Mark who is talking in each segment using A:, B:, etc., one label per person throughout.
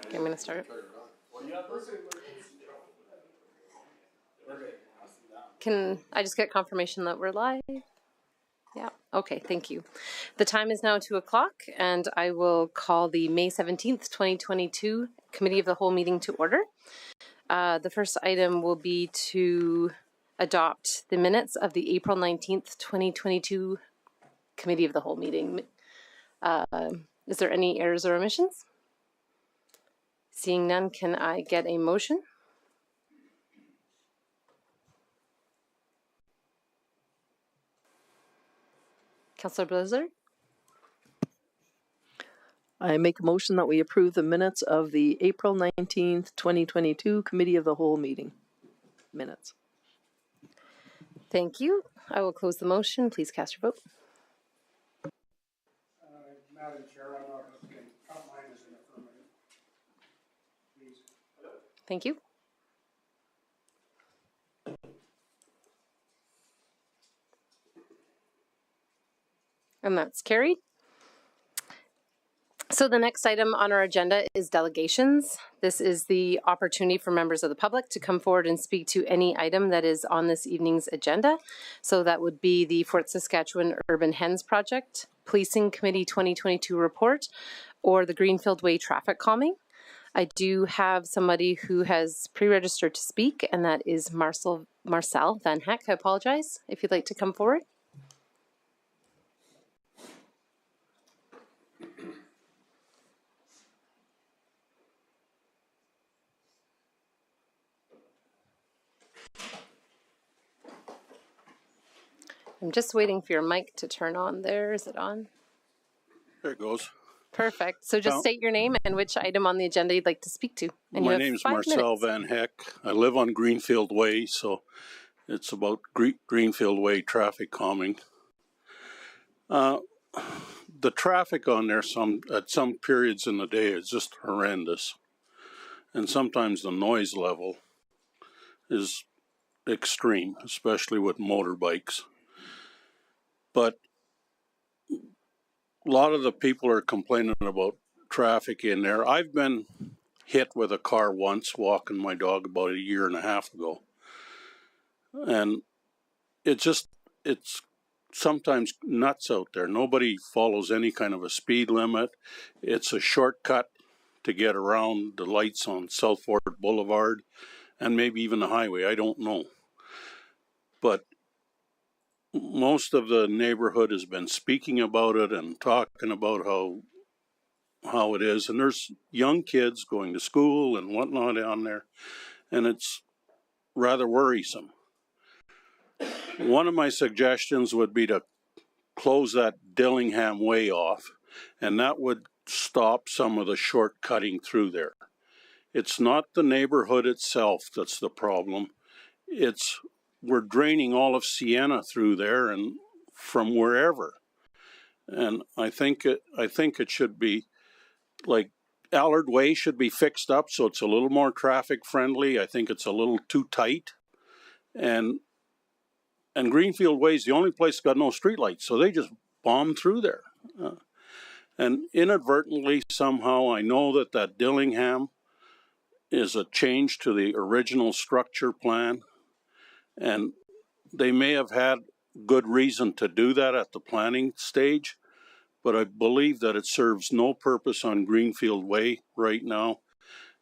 A: Okay, I'm going to start. Can I just get confirmation that we're live? Yeah, okay, thank you. The time is now 2 o'clock, and I will call the May 17th, 2022 Committee of the Whole meeting to order. The first item will be to adopt the minutes of the April 19th, 2022 Committee of the Whole meeting. Is there any errors or omissions? Seeing none, can I get a motion? Councillor Blizzard?
B: I make a motion that we approve the minutes of the April 19th, 2022 Committee of the Whole meeting minutes.
A: Thank you. I will close the motion. Please cast your vote.
C: Madam Chair, I'm not going to count mine as an affirmative. Please.
A: Thank you. And that's carried. So the next item on our agenda is delegations. This is the opportunity for members of the public to come forward and speak to any item that is on this evening's agenda. So that would be the Fort Saskatchewan Urban Hens Project, Policing Committee 2022 report, or the Greenfield Way traffic calming. I do have somebody who has pre-registered to speak, and that is Marcel Van Heck. I apologize if you'd like to come forward. I'm just waiting for your mic to turn on there. Is it on?
D: There it goes.
A: Perfect. So just state your name and which item on the agenda you'd like to speak to. And
D: my name is Marcel Van Heck. I live on Greenfield Way, so it's about Greenfield Way traffic calming. The traffic on there at some periods in the day is just horrendous. And sometimes the noise level is extreme, especially with motorbikes. But a lot of the people are complaining about traffic in there. I've been hit with a car once walking my dog about 1.5 years ago. And it's sometimes nuts out there. Nobody follows any kind of a speed limit. It's a shortcut to get around the lights on South Fort Boulevard and maybe even the highway. I don't know. But most of the neighborhood has been speaking about it and talking about how it is. And there's young kids going to school and whatnot down there. And it's rather worrisome. One of my suggestions would be to close that Dillingham way off. And that would stop some of the shortcutting through there. It's not the neighborhood itself that's the problem. We're draining all of Sienna through there and from wherever. And I think it should be like Allard Way should be fixed up so it's a little more traffic friendly. I think it's a little too tight. And Greenfield Way is the only place that's got no streetlights, so they just bomb through there. And inadvertently, somehow, I know that Dillingham is a change to the original structure plan. And they may have had good reason to do that at the planning stage, but I believe that it serves no purpose on Greenfield Way right now.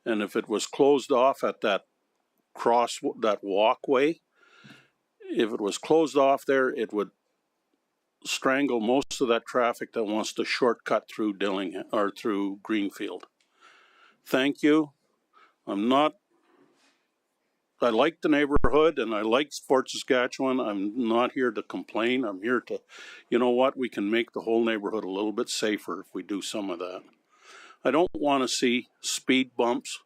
D: And if it was closed off at that walkway, if it was closed off there, it would strangle most of that traffic that wants to shortcut through Dillingham or through Greenfield. Thank you. I like the neighborhood and I like Fort Saskatchewan. I'm not here to complain. I'm here to, you know what, we can make the whole neighborhood a little bit safer if we do some of that. I don't want to see speed bumps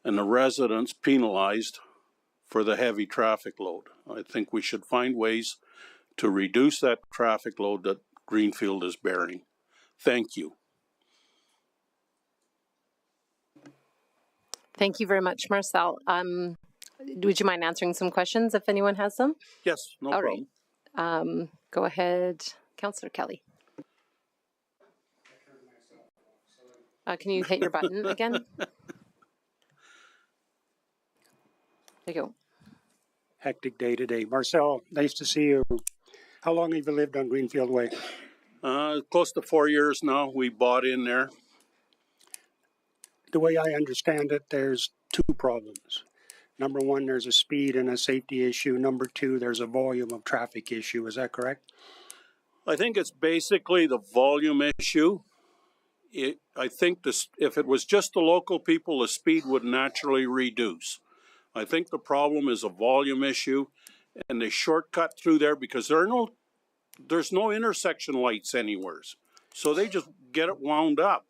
D: and the residents penalized for the heavy traffic load. I think we should find ways to reduce that traffic load that Greenfield is bearing. Thank you.
A: Thank you very much, Marcel. Would you mind answering some questions if anyone has some?
D: Yes, no problem.
A: Right. Go ahead, Councillor Kelly. Can you hit your button again? There you go.
C: Hectic day today. Marcel, nice to see you. How long have you lived on Greenfield Way?
D: Close to 4 years now. We bought in there.
C: The way I understand it, there's two problems. Number one, there's a speed and a safety issue. Number two, there's a volume of traffic issue. Is that correct?
D: I think it's basically the volume issue. I think if it was just the local people, the speed would naturally reduce. I think the problem is a volume issue, and they shortcut through there because there's no intersection lights anywhere. So they just get it wound up.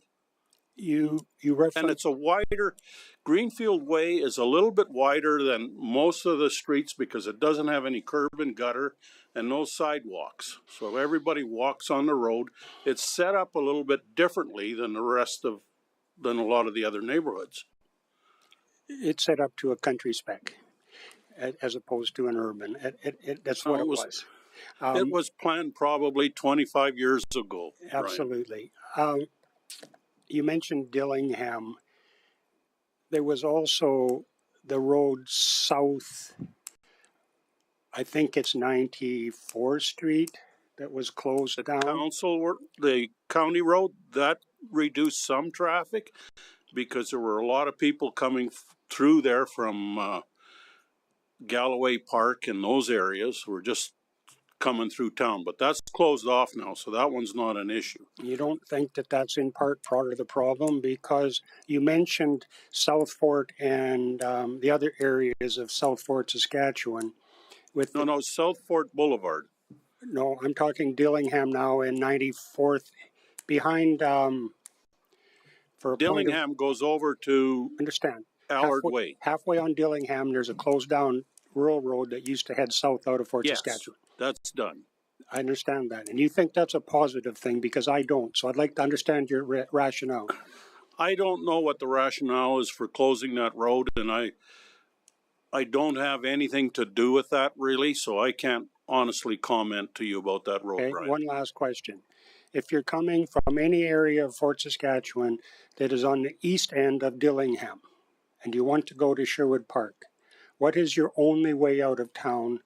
C: You referenced...
D: And it's a wider, Greenfield Way is a little bit wider than most of the streets because it doesn't have any curb and gutter and no sidewalks. So everybody walks on the road. It's set up a little bit differently than than a lot of the other neighborhoods.
C: It's set up to a country spec as opposed to an urban. That's what it was.
D: It was planned probably 25 years ago.
C: Absolutely. You mentioned Dillingham. There was also the road south, I think it's 94th Street, that was closed down.
D: The county road, that reduced some traffic because there were a lot of people coming through there from Galloway Park and those areas who were just coming through town, but that's closed off now, so that one's not an issue.
C: You don't think that that's in part of the problem? Because you mentioned South Fort and the other areas of South Fort, Saskatchewan.
D: No, South Fort Boulevard.
C: No, I'm talking Dillingham now and 94th, behind...
D: Dillingham goes over to Allard Way.
C: Halfway on Dillingham, there's a closed down rural road that used to head south out of Fort Saskatchewan. That's
D: done.
C: I understand that. And you think that's a positive thing because I don't. So I'd like to understand your rationale.
D: I don't know what the rationale is for closing that road, and I don't have anything to do with that really, so I can't honestly comment to you about that road.
C: Okay,
D: Brian.
C: one last question. If you're coming from any area of Fort Saskatchewan that is on the east end of Dillingham and you want to go to Sherwood Park, what is your only way out of town?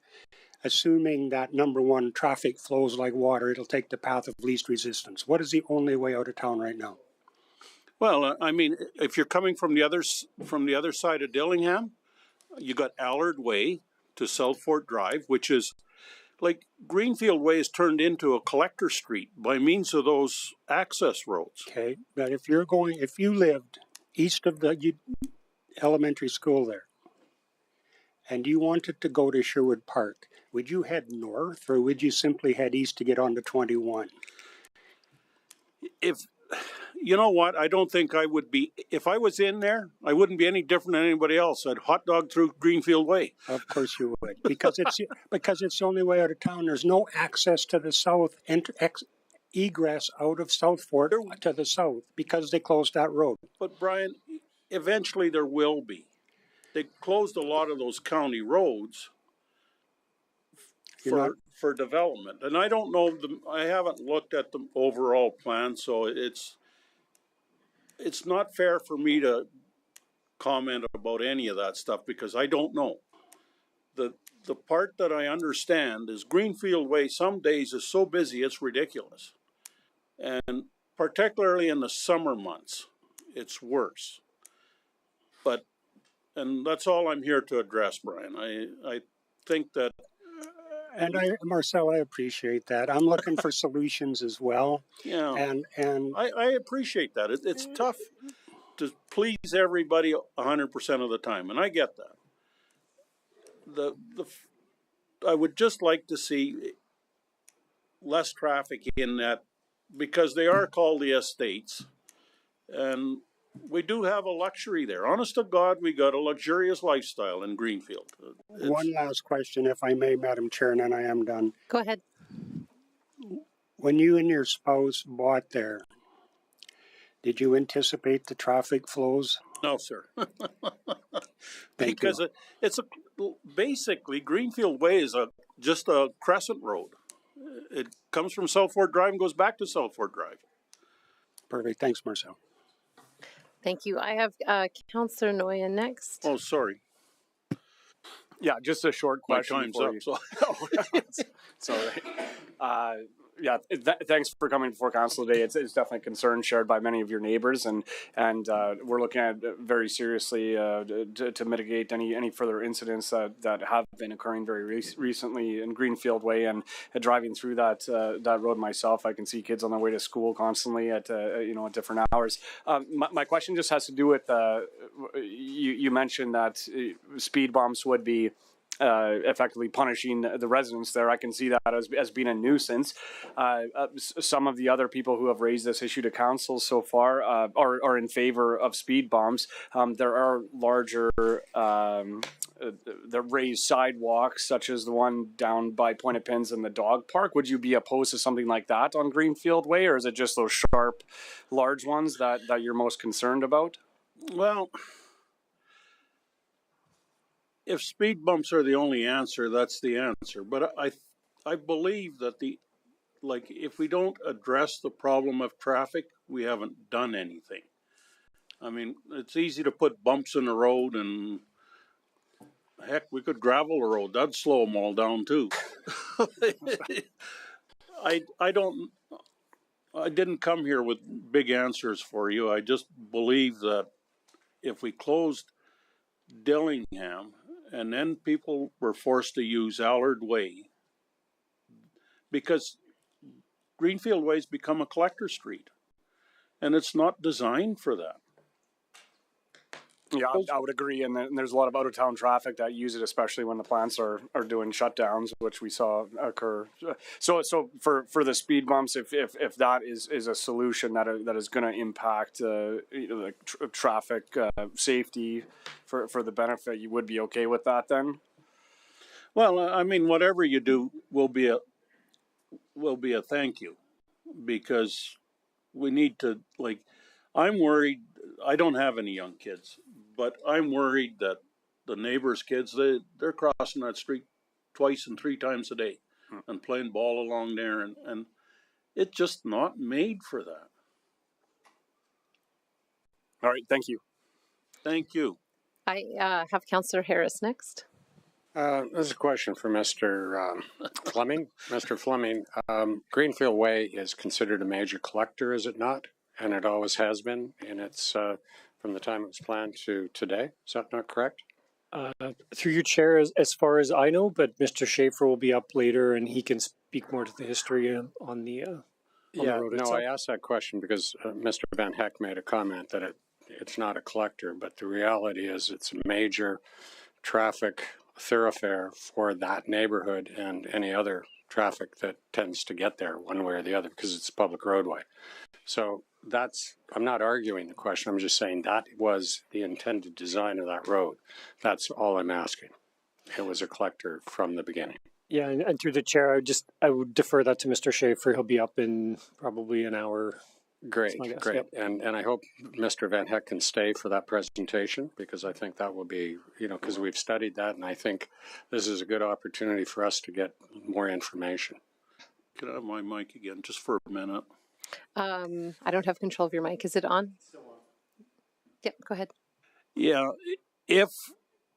C: Assuming that, number one, traffic flows like water, it'll take the path of least resistance. What is the only way out of town right now?
D: Well, I mean, if you're coming from the other side of Dillingham, you got Allard Way to South Fort Drive, which is like Greenfield Way is turned into a collector street by means of those access roads.
C: Okay, but if you lived east of the elementary school there, and you wanted to go to Sherwood Park, would you head north or would you simply head east to get onto 21?
D: You know what, I don't think I would be, if I was in there, I wouldn't be any different than anybody else. I'd hot dog through Greenfield Way.
C: Of course you would, because it's the only way out of town. There's no access to the south, egress out of South Fort to the south because they closed that road.
D: But Brian, eventually there will be. They closed a lot of those county roads for development. And I don't know, I haven't looked at the overall plan, so it's not fair for me to comment about any of that stuff because I don't know. The part that I understand is Greenfield Way some days is so busy it's ridiculous. And particularly in the summer months, it's worse. And that's all I'm here to address, Brian. I think that...
C: And Marcel, I appreciate that. I'm looking for solutions as well.
D: Yeah,
C: and
D: I appreciate that. It's tough to please everybody 100% of the time, and I get that. I would just like to see less traffic in that because they are called the estates, and we do have a luxury there. Honest to God, we got a luxurious lifestyle in Greenfield.
C: One last question, if I may, Madam Chair, and then I am done.
A: Go ahead.
C: When you and your spouse bought there, did you anticipate the traffic flows?
D: No, sir. Because basically Greenfield Way is just a crescent road. It comes from South Fort Drive and goes back to South Fort Drive.
C: Perfect. Thanks, Marcel.
A: Thank you. I have Councillor Noya next.
D: Oh, sorry.
E: Yeah, just a short
D: My
E: question.
D: time's up.
E: So, thanks for coming before council today. It's definitely a concern shared by many of your neighbors, and we're looking at it very seriously to mitigate any further incidents that have been occurring very recently in Greenfield Way. And driving through that road myself, I can see kids on their way to school constantly at at different hours. My question just has to do with you mentioned that speed bumps would be effectively punishing the residents there. I can see that as being a nuisance. Some of the other people who have raised this issue to council so far are in favor of speed bumps. There are larger the raised sidewalks, such as the one down by Point of Pins in the dog park. Would you be opposed to something like that on Greenfield Way, or is it just those sharp, large ones that you're most concerned about?
D: Well, if speed bumps are the only answer, that's the answer. But I believe that if we don't address the problem of traffic, we haven't done anything. I mean, it's easy to put bumps in the road, and heck, we could gravel the road. That'd slow them all down too. I didn't come here with big answers for you. I just believe that if we closed Dillingham, and then people were forced to use Allard Way, because Greenfield Way's become a collector street, and it's not designed for that.
E: Yeah, I would agree. And there's a lot of out-of-town traffic that use it, especially when the plants are doing shutdowns, which we saw occur. So for the speed bumps, if that is a solution that is going to impact traffic safety for the benefit, you would be okay with that then?
D: Well, I mean, whatever you do will be a thank you, because we need to, I'm worried. I don't have any young kids, but I'm worried that the neighbors' kids, they're crossing that street twice and three times a day and playing ball along there, and it's just not made for that.
E: All right, thank you.
D: Thank you.
A: I have Councillor Harris next.
F: This is a question for Mr. Fleming. Mr. Fleming, Greenfield Way is considered a major collector, is it not? And it always has been, and it's from the time it was planned to today. Is that not correct?
G: Through your chair, as far as I know, but Mr. Schaefer will be up later and he can speak more to the history on the road itself.
F: I asked that question because Mr. Van Heck made a comment that it's not a collector, but the reality is it's a major traffic thoroughfare for that neighborhood and any other traffic that tends to get there one way or the other because it's a public roadway. So I'm not arguing the question. I'm just saying that was the intended design of that road. That's all I'm asking. It was a collector from the beginning.
G: Yeah, and through the chair, I would defer that to Mr. Schaefer. He'll be up in probably an hour.
F: Great. Yep. And I hope Mr. Van Heck can stay for that presentation, because I think that will be, because we've studied that, and I think this is a good opportunity for us to get more information.
D: Can I have my mic again just for a minute?
A: I don't have control of your mic. Is it on? Still on. Yep, go ahead. Yeah,
D: if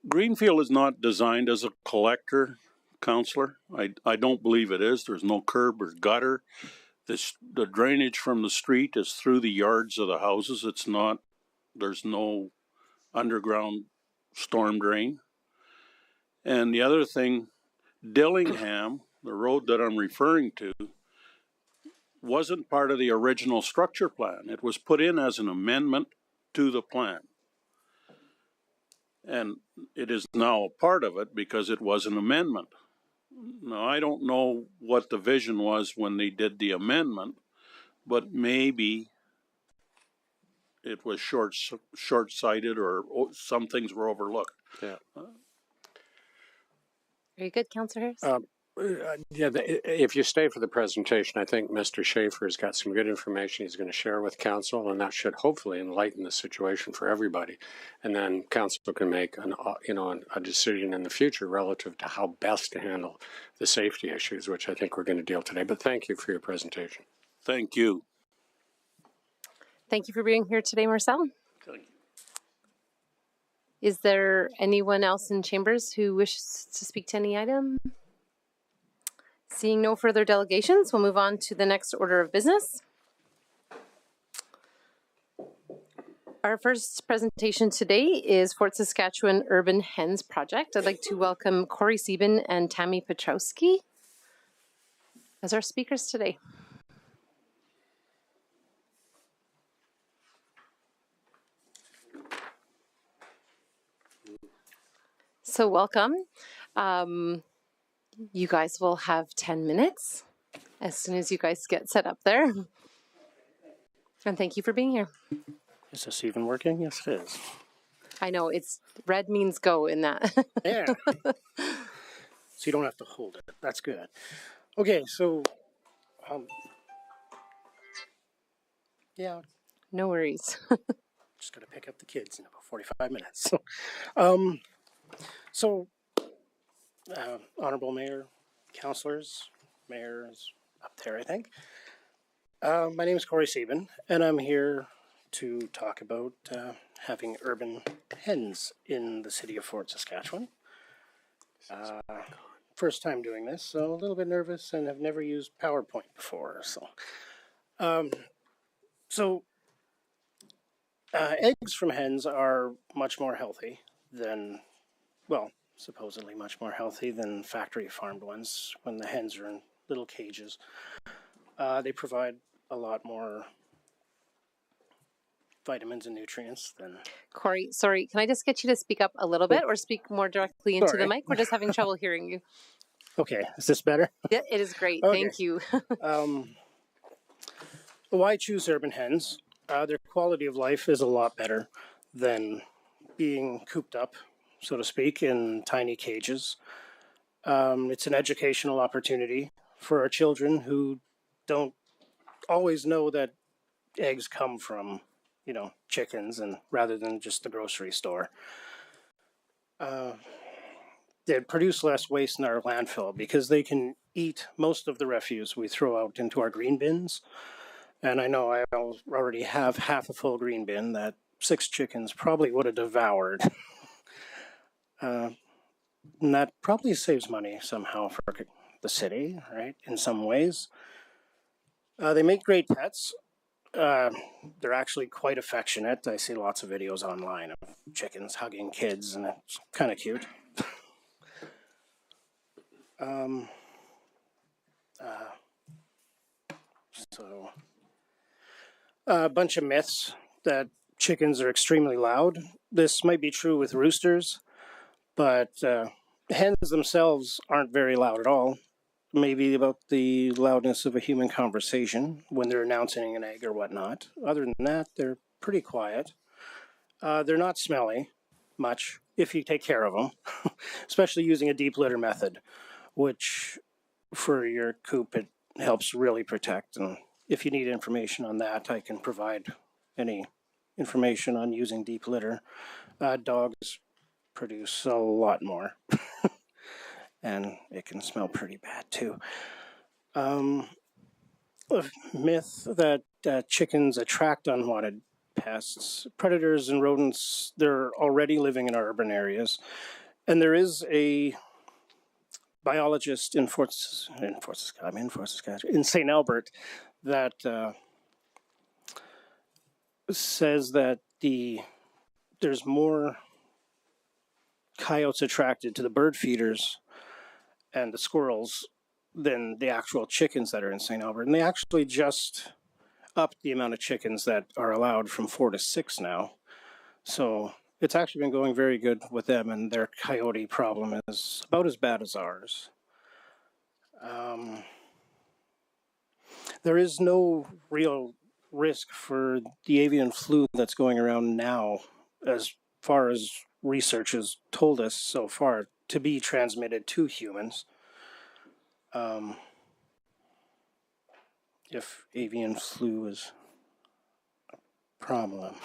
D: Greenfield is not designed as a collector, Councillor, I don't believe it is. There's no curb or gutter. The drainage from the street is through the yards of the houses. There's no underground storm drain. And the other thing, Dillingham, the road that I'm referring to, wasn't part of the original structure plan. It was put in as an amendment to the plan. And it is now a part of it because it was an amendment. Now, I don't know what the vision was when they did the amendment, but maybe it was short-sighted, or some things were overlooked.
F: Yeah.
A: Very good, Councillor Harris.
F: If you stay for the presentation, I think Mr. Schaefer has got some good information he's going to share with council, and that should hopefully enlighten the situation for everybody. And then council can make a decision in the future relative to how best to handle the safety issues, which I think we're going to deal today. But thank you for your presentation.
D: Thank you.
A: Thank you for being here today, Marcel.
D: Thank you.
A: Is there anyone else in chambers who wishes to speak to any item? Seeing no further delegations, we'll move on to the next order of business. Our first presentation today is Fort Saskatchewan Urban Hens Project. I'd like to welcome Corey Sieben and Tammy Petrowski as our speakers today. So welcome. You guys will have 10 minutes as soon as you guys get set up there. And thank you for being here.
H: Is this even working? Yes, it is.
A: I know, it's red means go in that.
H: Yeah. So you don't have to hold it. That's good. Okay, so, yeah,
A: No worries.
H: just got to pick up the kids in about 45 minutes. So, Honorable Mayor, councilors, mayor is up there, I think. My name is Corey Sieben, and I'm here to talk about having urban hens in the city of Fort Saskatchewan. First time doing this, so a little bit nervous and have never used PowerPoint before. Eggs from hens are much more healthy than, well, supposedly much more healthy than factory farmed ones when the hens are in little cages. They provide a lot more vitamins and nutrients than...
A: Corey, sorry, can I just get you to speak up a little bit or speak more directly into the mic? We're just having trouble hearing you.
H: Okay, is this better?
A: Yeah, it is great.
H: Okay.
A: Thank you.
H: Why choose urban hens? Their quality of life is a lot better than being cooped up, so to speak, in tiny cages. It's an educational opportunity for our children who don't always know that eggs come from, chickens and rather than just the grocery store. They produce less waste in our landfill because they can eat most of the refuse we throw out into our green bins. And I know I already have half a full green bin that 6 chickens probably would have devoured. And that probably saves money somehow for the city, right, in some ways. They make great pets. They're actually quite affectionate. I see lots of videos online of chickens hugging kids, and it's kind of cute. A bunch of myths that chickens are extremely loud. This might be true with roosters, but hens themselves aren't very loud at all. Maybe about the loudness of a human conversation when they're announcing an egg or whatnot. Other than that, they're pretty quiet. They're not smelly much if you take care of them, especially using a deep litter method, which for your coop, it helps really protect. And if you need information on that, I can provide any information on using deep litter. Dogs produce a lot more. And it can smell pretty bad too. A myth that chickens attract unwanted pests, predators, and rodents. They're already living in our urban areas, and there is a biologist in St. Albert that says that there's more coyotes attracted to the bird feeders and the squirrels than the actual chickens that are in St. Albert. And they actually just upped the amount of chickens that are allowed from 4 to 6 now. So it's actually been going very good with them, and their coyote problem is about as bad as ours. There is no real risk for the avian flu that's going around now, as far as research has told us so far, to be transmitted to humans. If avian flu is a problem.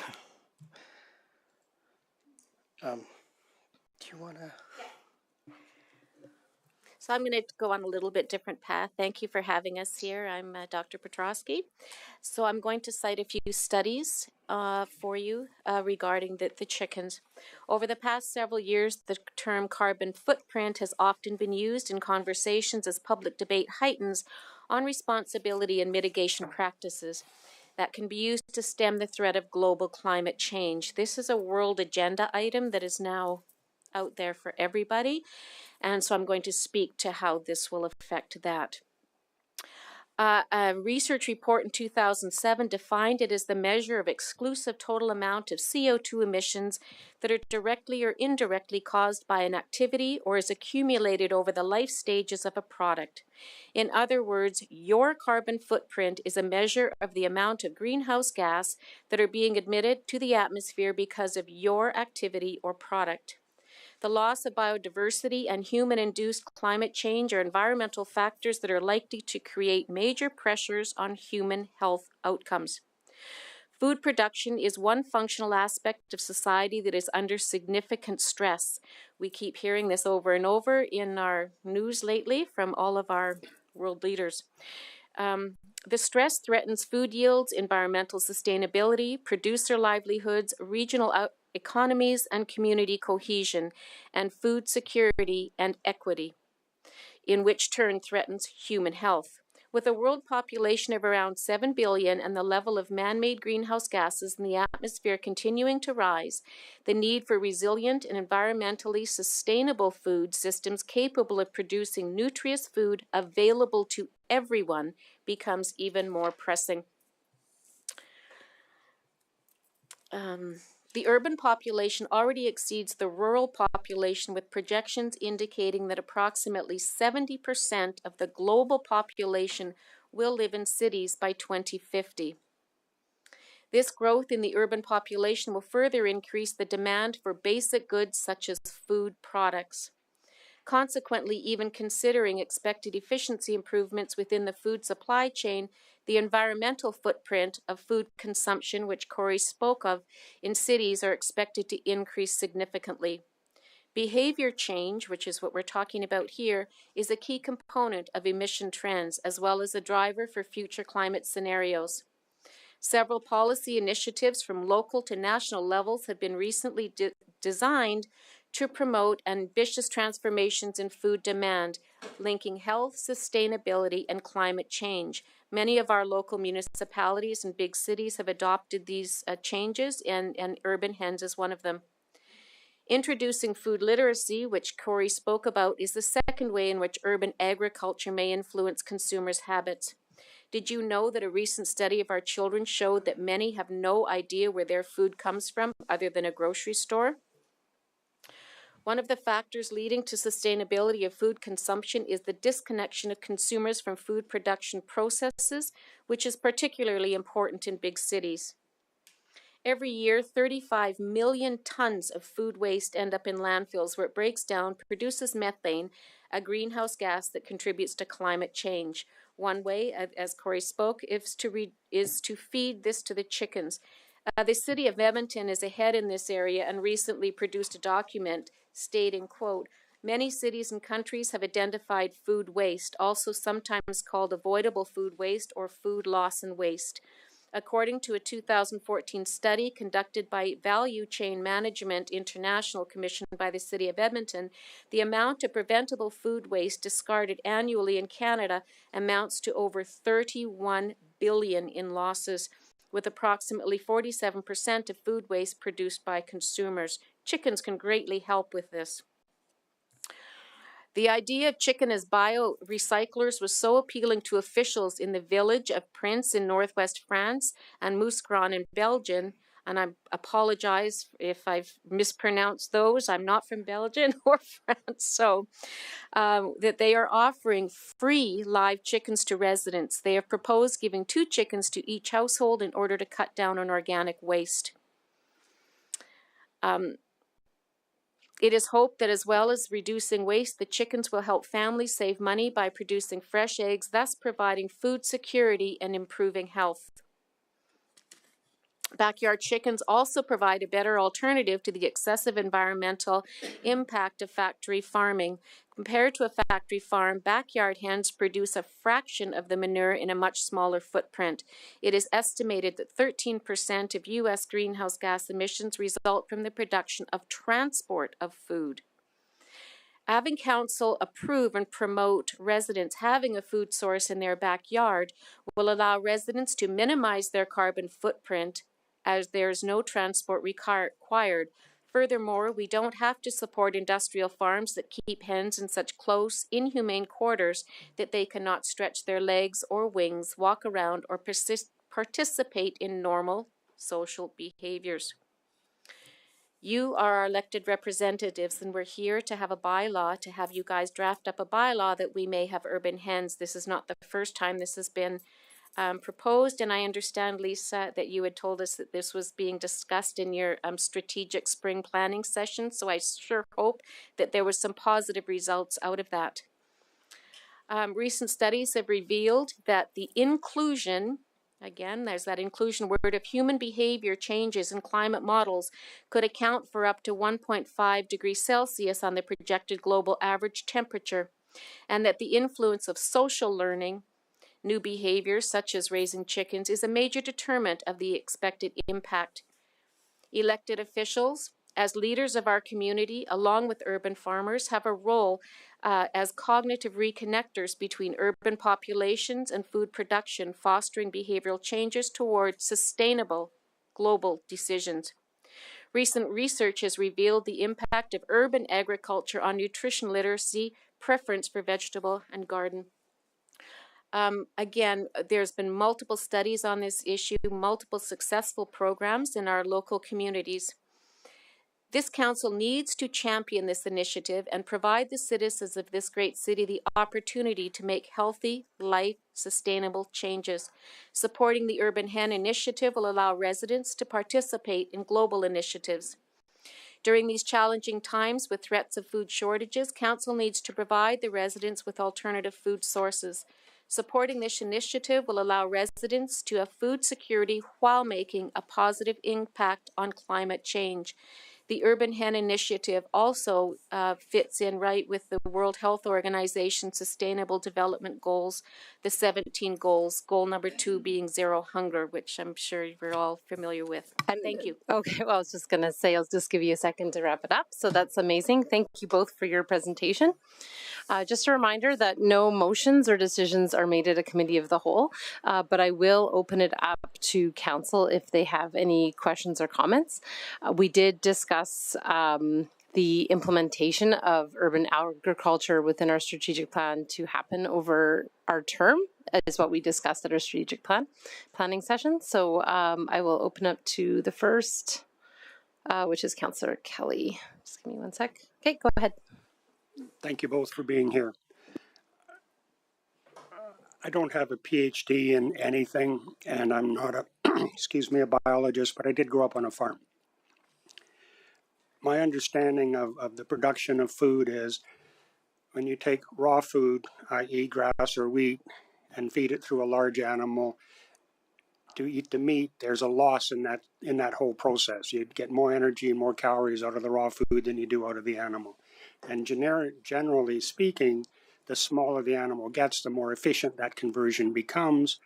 H: Do you want to...
I: So I'm going to go on a little bit different path. Thank you for having us here. I'm Dr. Petrosky. So I'm going to cite a few studies for you regarding the chickens. Over the past several years, the term carbon footprint has often been used in conversations as public debate heightens on responsibility and mitigation practices that can be used to stem the threat of global climate change. This is a world agenda item that is now out there for everybody. And so I'm going to speak to how this will affect that. A research report in 2007 defined it as the measure of exclusive total amount of CO2 emissions that are directly or indirectly caused by an activity or is accumulated over the life stages of a product. In other words, your carbon footprint is a measure of the amount of greenhouse gas that are being emitted to the atmosphere because of your activity or product. The loss of biodiversity and human-induced climate change are environmental factors that are likely to create major pressures on human health outcomes. Food production is one functional aspect of society that is under significant stress. We keep hearing this over and over in our news lately from all of our world leaders. The stress threatens food yields, environmental sustainability, producer livelihoods, regional economies and community cohesion, and food security and equity, in which turn threatens human health. With a world population of around 7 billion and the level of man-made greenhouse gases in the atmosphere continuing to rise, the need for resilient and environmentally sustainable food systems capable of producing nutritious food available to everyone becomes even more pressing. The urban population already exceeds the rural population, with projections indicating that approximately 70% of the global population will live in cities by 2050. This growth in the urban population will further increase the demand for basic goods such as food products. Consequently, even considering expected efficiency improvements within the food supply chain, the environmental footprint of food consumption, which Corey spoke of, in cities are expected to increase significantly. Behavior change, which is what we're talking about here, is a key component of emission trends, as well as a driver for future climate scenarios. Several policy initiatives from local to national levels have been recently designed to promote ambitious transformations in food demand, linking health, sustainability, and climate change. Many of our local municipalities and big cities have adopted these changes, and Urban Hens is one of them. Introducing food literacy, which Corey spoke about, is the second way in which urban agriculture may influence consumers' habits. Did you know that a recent study of our children showed that many have no idea where their food comes from other than a grocery store? One of the factors leading to sustainability of food consumption is the disconnection of consumers from food production processes, which is particularly important in big cities. Every year, 35 million tons of food waste end up in landfills where it breaks down, produces methane, a greenhouse gas that contributes to climate change. One way, as Corey spoke, is to feed this to the chickens. The city of Edmonton is ahead in this area and recently produced a document stating, quote, "Many cities and countries have identified food waste, also sometimes called avoidable food waste or food loss and waste. According to a 2014 study conducted by Value Chain Management International, commissioned by the City of Edmonton, the amount of preventable food waste discarded annually in Canada amounts to over 31 billion in losses, with approximately 47% of food waste produced by consumers. Chickens can greatly help with this. The idea of chicken as bio-recyclers was so appealing to officials in the village of Prince in northwest France and Mouscron in Belgium, and I apologize if I've mispronounced those. I'm not from Belgium or France, so that they are offering free live chickens to residents. They have proposed giving 2 chickens to each household in order to cut down on organic waste. It is hoped that as well as reducing waste, the chickens will help families save money by producing fresh eggs, thus providing food security and improving health. Backyard chickens also provide a better alternative to the excessive environmental impact of factory farming. Compared to a factory farm, backyard hens produce a fraction of the manure in a much smaller footprint. It is estimated that 13% of U.S. greenhouse gas emissions result from the production of transport of food. Having council approve and promote residents having a food source in their backyard will allow residents to minimize their carbon footprint as there is no transport required. Furthermore, we don't have to support industrial farms that keep hens in such close, inhumane quarters that they cannot stretch their legs or wings, walk around, or participate in normal social behaviors. You are our elected representatives, and we're here to have a bylaw, to have you guys draft up a bylaw that we may have urban hens. This is not the first time this has been proposed, and I understand, Lisa, that you had told us that this was being discussed in your strategic spring planning session, so I sure hope that there was some positive results out of that. Recent studies have revealed that the inclusion, again, there's that inclusion word, of human behavior changes in climate models could account for up to 1.5 degrees Celsius on the projected global average temperature, and that the influence of social learning, new behaviors such as raising chickens, is a major determinant of the expected impact. Elected officials, as leaders of our community, along with urban farmers, have a role as cognitive reconnectors between urban populations and food production, fostering behavioral changes toward sustainable global decisions. Recent research has revealed the impact of urban agriculture on nutrition literacy, preference for vegetable and garden. Again, there's been multiple studies on this issue, multiple successful programs in our local communities. This council needs to champion this initiative and provide the citizens of this great city the opportunity to make healthy, life-sustainable changes. Supporting the Urban Hen Initiative will allow residents to participate in global initiatives. During these challenging times with threats of food shortages, council needs to provide the residents with alternative food sources. Supporting this initiative will allow residents to have food security while making a positive impact on climate change. The Urban Hen Initiative also fits in right with the World Health Organization Sustainable Development Goals, the 17 goals, goal number 2 being zero hunger, which I'm sure we're all familiar with. And thank you.
A: Okay, well, I was just going to say, I'll just give you a second to wrap it up. So that's amazing. Thank you both for your presentation. Just a reminder that no motions or decisions are made at a committee of the whole, but I will open it up to council if they have any questions or comments. We did discuss the implementation of urban agriculture within our strategic plan to happen over our term, is what we discussed at our strategic planning session. So I will open up to the first, which is Councillor Kelly. Just give me one sec. Okay, go ahead.
C: Thank you both for being here. I don't have a PhD in anything, and I'm not a, a biologist, but I did grow up on a farm. My understanding of the production of food is when you take raw food, i.e. grass or wheat, and feed it through a large animal to eat the meat, there's a loss in that whole process. You'd get more energy and more calories out of the raw food than you do out of the animal. And generally speaking, the smaller the animal gets, the more efficient that conversion becomes,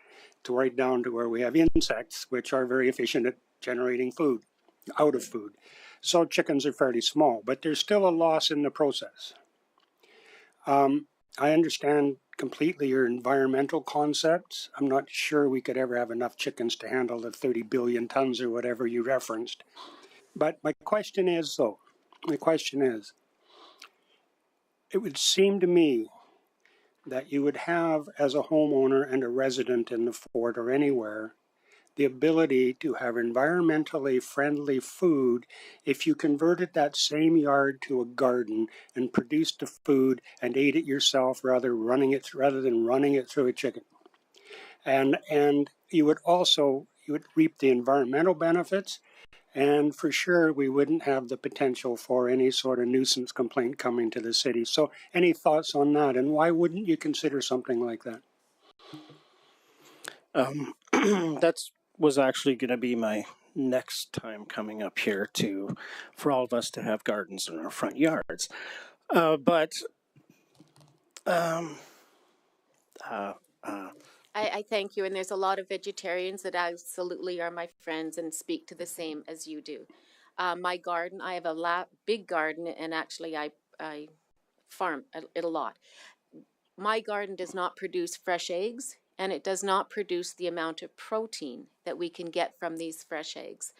C: to right down to where we have insects, which are very efficient at generating food, out of food. So chickens are fairly small, but there's still a loss in the process. I understand completely your environmental concepts. I'm not sure we could ever have enough chickens to handle the 30 billion tons or whatever you referenced. But my question is, it would seem to me that you would have, as a homeowner and a resident in the fort or anywhere, the ability to have environmentally friendly food if you converted that same yard to a garden and produced the food and ate it yourself rather than running it through a chicken. And you would reap the environmental benefits, and for sure we wouldn't have the potential for any sort of nuisance complaint coming to the city. So any thoughts on that, and why wouldn't you consider something like that?
H: That's was actually going to be my next time coming up here for all of us to have gardens in our front yards.
I: I thank you, and there's a lot of vegetarians that absolutely are my friends and speak to the same as you do. My garden, I have a big garden, and actually I farm it a lot. My garden does not produce fresh eggs, and it does not produce the amount of protein that we can get from these fresh eggs.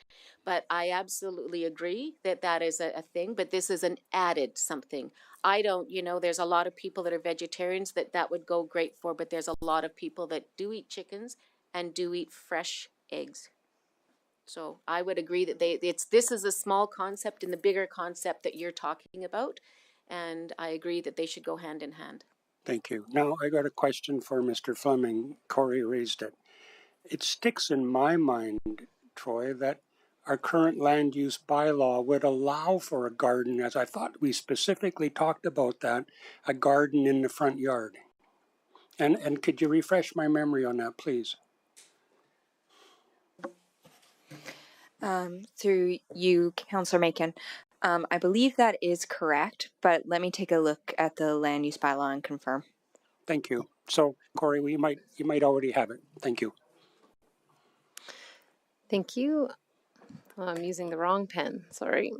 I: But I absolutely agree that that is a thing, but this is an added something. I don't, there's a lot of people that are vegetarians that would go great for, but there's a lot of people that do eat chickens and do eat fresh eggs. So I would agree that this is a small concept in the bigger concept that you're talking about, and I agree that they should go hand in hand.
C: Thank you. Now I got a question for Mr. Fleming. Corey raised it. It sticks in my mind, Troy, that our current land use bylaw would allow for a garden, as I thought we specifically talked about that, a garden in the front yard. And could you refresh my memory on that, please?
J: Through you, Councillor Macon. I believe that is correct, but let me take a look at the land use bylaw and confirm.
C: Thank you. So, Corey, you might already have it. Thank you.
A: Thank you. I'm using the wrong pen. Sorry.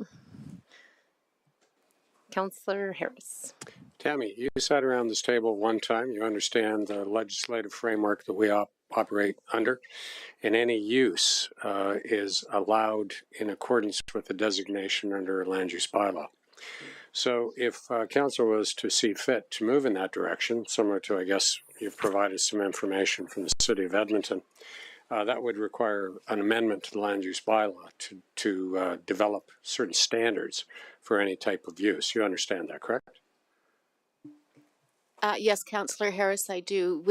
A: Councillor Harris.
F: Tammy, you sat around this table one time. You understand the legislative framework that we operate under, and any use is allowed in accordance with the designation under a land use bylaw. So if council was to see fit to move in that direction, similar to, I guess, you've provided some information from the city of Edmonton, that would require an amendment to the land use bylaw to develop certain standards for any type of use. You understand that, correct?
I: Yes, Councillor Harris, I do.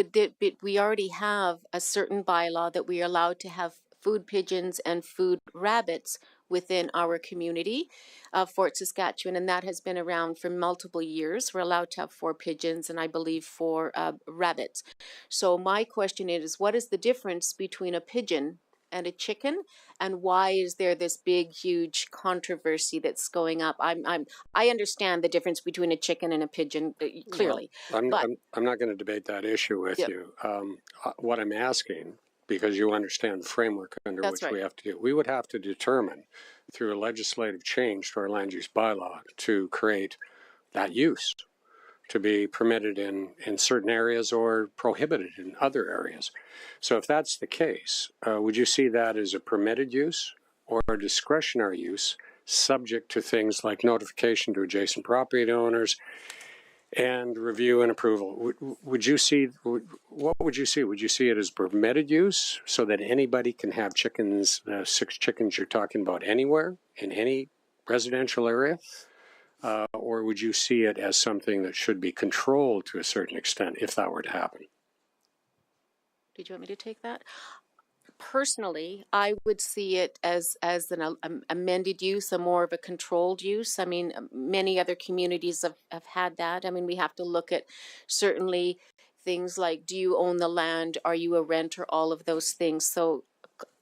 I: We already have a certain bylaw that we are allowed to have food pigeons and food rabbits within our community of Fort Saskatchewan, and that has been around for multiple years. We're allowed to have 4 pigeons and I believe 4 rabbits. So my question is, what is the difference between a pigeon and a chicken, and why is there this big, huge controversy that's going up? I understand the difference between a chicken and a pigeon clearly.
F: Well, I'm not going to debate that issue with you. What I'm asking, because you understand the framework under which we have to do, we would have to determine through a legislative change to our land use bylaw to create that use to be permitted in certain areas or prohibited in other areas. So if that's the case, would you see that as a permitted use or a discretionary use subject to things like notification to adjacent property owners and review and approval? Would you see, what would you see? Would you see it as permitted use so that anybody can have chickens, 6 chickens you're talking about, anywhere in any residential area? Or would you see it as something that should be controlled to a certain extent if that were to happen?
I: Did you want me to take that? Personally, I would see it as an amended use, a more of a controlled use. I mean, many other communities have had that. I mean, we have to look at certainly things like, do you own the land? Are you a renter? All of those things. So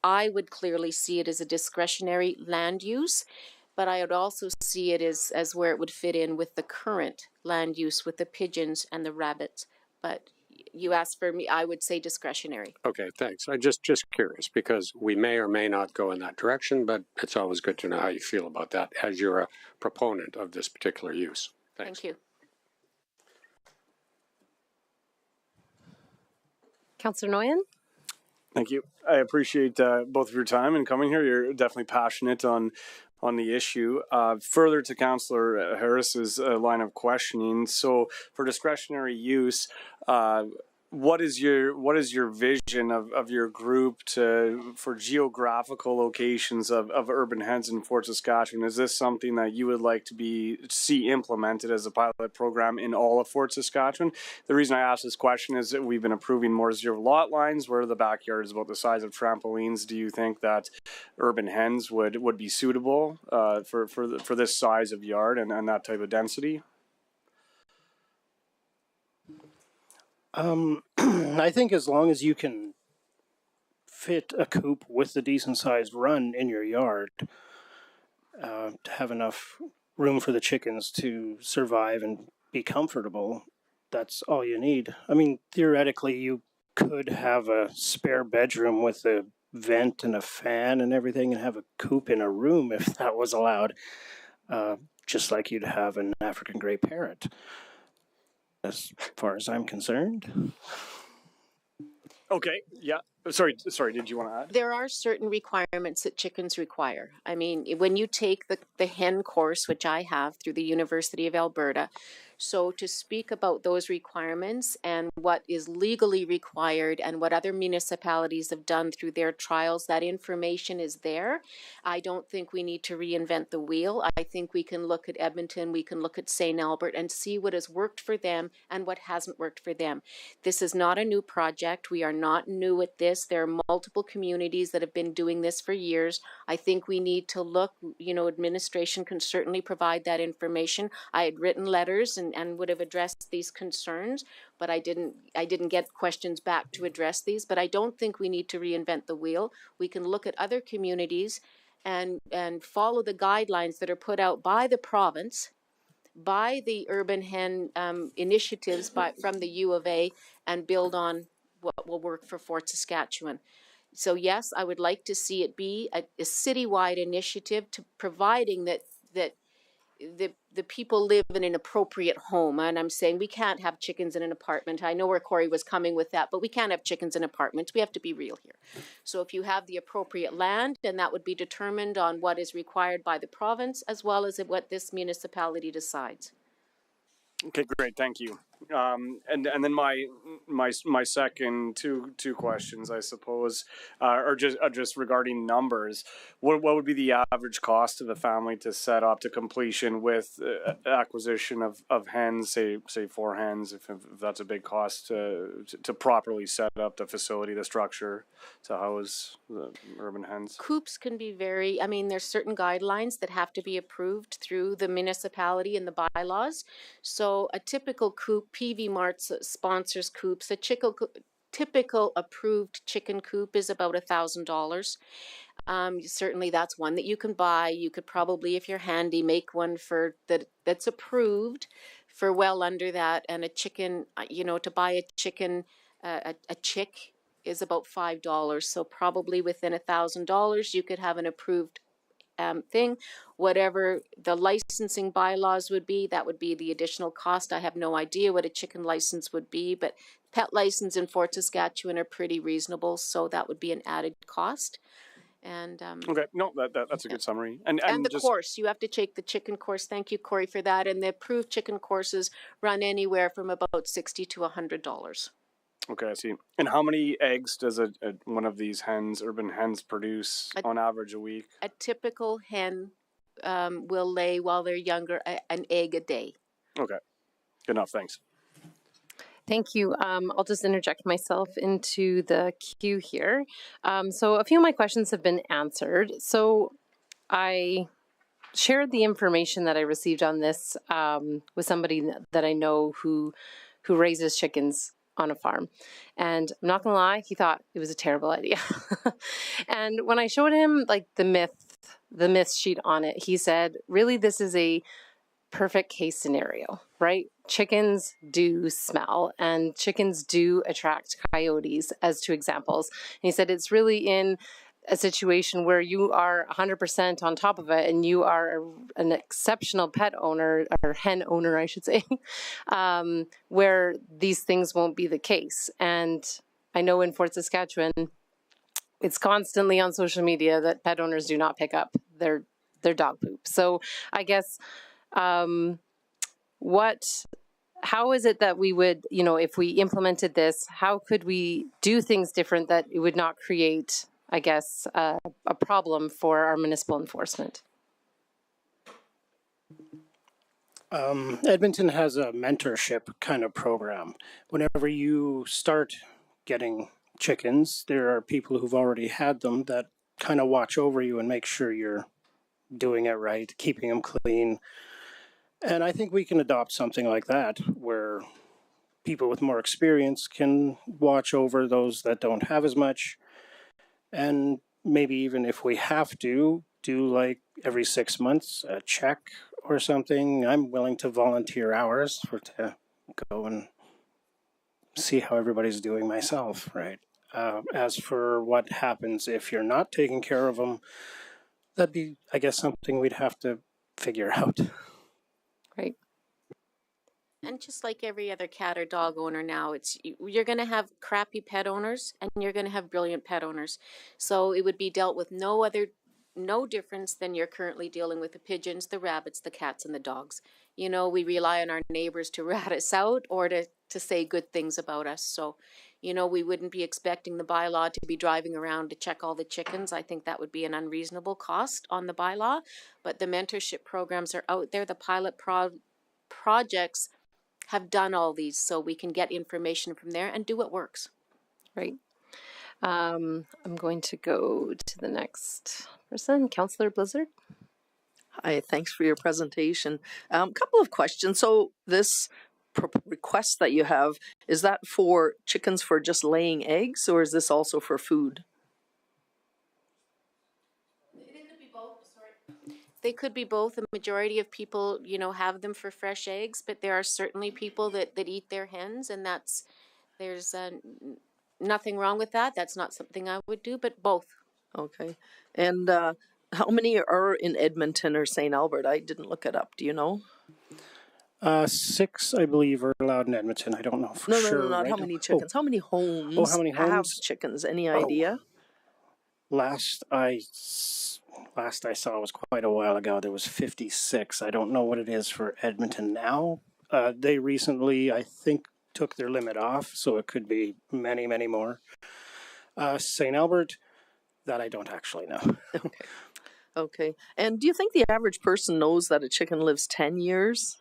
I: I would clearly see it as a discretionary land use, but I would also see it as where it would fit in with the current land use with the pigeons and the rabbits. But you asked for me, I would say discretionary. Okay,
F: thanks. I'm just curious because we may or may not go in that direction, but it's always good to know how you feel about that as you're a proponent of this particular use. Thanks.
I: Thank you.
A: Councillor Nguyen.
E: Thank you. I appreciate both of your time and coming here. You're definitely passionate on the issue. Further to Councillor Harris's line of questioning, so for discretionary use, what is your vision of your group for geographical locations of urban hens in Fort Saskatchewan? Is this something that you would like to see implemented as a pilot program in all of Fort Saskatchewan? The reason I ask this question is that we've been approving more zero lot lines where the backyard is about the size of trampolines. Do you think that urban hens would be suitable for this size of yard and that type of density?
H: I think as long as you can fit a coop with a decent sized run in your yard, to have enough room for the chickens to survive and be comfortable, that's all you need. I mean, theoretically, you could have a spare bedroom with a vent and a fan and everything and have a coop in a room if that was allowed, just like you'd have an African gray parrot, as far as I'm concerned.
E: Okay, yeah. Sorry, did you want to add?
I: There are certain requirements that chickens require. I mean, when you take the hen course, which I have through the University of Alberta, so to speak about those requirements and what is legally required and what other municipalities have done through their trials, that information is there. I don't think we need to reinvent the wheel. I think we can look at Edmonton, we can look at St. Albert and see what has worked for them and what hasn't worked for them. This is not a new project. We are not new at this. There are multiple communities that have been doing this for years. I think we need to look, administration can certainly provide that information. I had written letters and would have addressed these concerns, but I didn't get questions back to address these. But I don't think we need to reinvent the wheel. We can look at other communities and follow the guidelines that are put out by the province, by the urban hen initiatives from the U of A, and build on what will work for Fort Saskatchewan. So yes, I would like to see it be a citywide initiative to providing that the people live in an appropriate home. And I'm saying we can't have chickens in an apartment. I know where Corey was coming with that, but we can't have chickens in apartments. We have to be real here. So if you have the appropriate land, then that would be determined on what is required by the province as well as what this municipality decides.
E: Okay, great, thank you. And then my second two questions, I suppose, are just regarding numbers. What would be the average cost of the family to set up to completion with acquisition of hens, say 4 hens, if that's a big cost to properly set up the facility, the structure to house the urban hens? Coops
I: can be there's certain guidelines that have to be approved through the municipality and the bylaws. So a typical coop, PV Mart sponsors coops. A typical approved chicken coop is about $1,000. Certainly that's one that you can buy. You could probably, if you're handy, make one that's approved for well under that. And a chicken, to buy a chicken, a chick is about $5. So probably within $1,000, you could have an approved thing. Whatever the licensing bylaws would be, that would be the additional cost. I have no idea what a chicken license would be, but pet license in Fort Saskatchewan are pretty reasonable, so that would be an added cost. And
E: okay, no, that's a good summary. And
I: the course, you have to take the chicken course. Thank you, Corey, for that. And the approved chicken courses run anywhere from about $60 to $100.
E: Okay, I see. And how many eggs does one of these urban hens, produce on average a week?
I: A typical hen will lay, while they're younger, an egg a day.
E: Okay, good enough. Thanks.
A: Thank you. I'll just interject myself into the queue here. So a few of my questions have been answered. So I shared the information that I received on this with somebody that I know who raises chickens on a farm. And I'm not gonna lie, he thought it was a terrible idea. And when I showed him like the myth sheet on it, he said, really, this is a perfect case scenario, right? Chickens do smell and chickens do attract coyotes, as 2 examples. And he said it's really in a situation where you are 100% on top of it and you are an exceptional pet owner, or hen owner, I should say, where these things won't be the case. And I know in Fort Saskatchewan, it's constantly on social media that pet owners do not pick up their dog poop. So I guess, how is it that we would, if we implemented this, how could we do things different that it would not create, I guess, a problem for our municipal enforcement?
H: Edmonton has a mentorship kind of program. Whenever you start getting chickens, there are people who've already had them that kind of watch over you and make sure you're doing it right, keeping them clean. And I think we can adopt something like that, where people with more experience can watch over those that don't have as much. and maybe even if we have to, do like every 6 months a check or something. I'm willing to volunteer hours to go and see how everybody's doing myself, right? As for what happens if you're not taking care of them, that'd be, I guess, something we'd have to figure out.
A: Right.
I: And just like every other cat or dog owner now, you're going to have crappy pet owners and you're going to have brilliant pet owners. So it would be dealt with no difference than you're currently dealing with the pigeons, the rabbits, the cats, and the dogs. You know, we rely on our neighbors to rat us out or to say good things about us. So, you know, we wouldn't be expecting the bylaw to be driving around to check all the chickens. I think that would be an unreasonable cost on the bylaw. But the mentorship programs are out there. The pilot projects have done all these, so we can get information from there and do what works.
A: Right. I'm going to go to the next person, Councillor Blizzard.
B: Hi, thanks for your presentation. Couple of questions. So this request that you have, is that for chickens for just laying eggs, or is this also for food?
I: They could be both. The majority of people, you know, have them for fresh eggs, but there are certainly people that eat their hens, and there's nothing wrong with that. That's not something I would do, but both.
B: Okay. And how many are in Edmonton or St. Albert? I didn't look it up. Do you know?
H: 6, I believe, are allowed in Edmonton. I don't know for sure.
B: No, not
H: right?
B: how many chickens. How many homes?
H: How many homes
B: have chickens? Any idea?
H: Last I saw was quite a while ago. There was 56. I don't know what it is for Edmonton now. They recently, I think, took their limit off, so it could be many, many more. St. Albert, that I don't actually know.
B: Okay. And do you think the average person knows that a chicken lives 10 years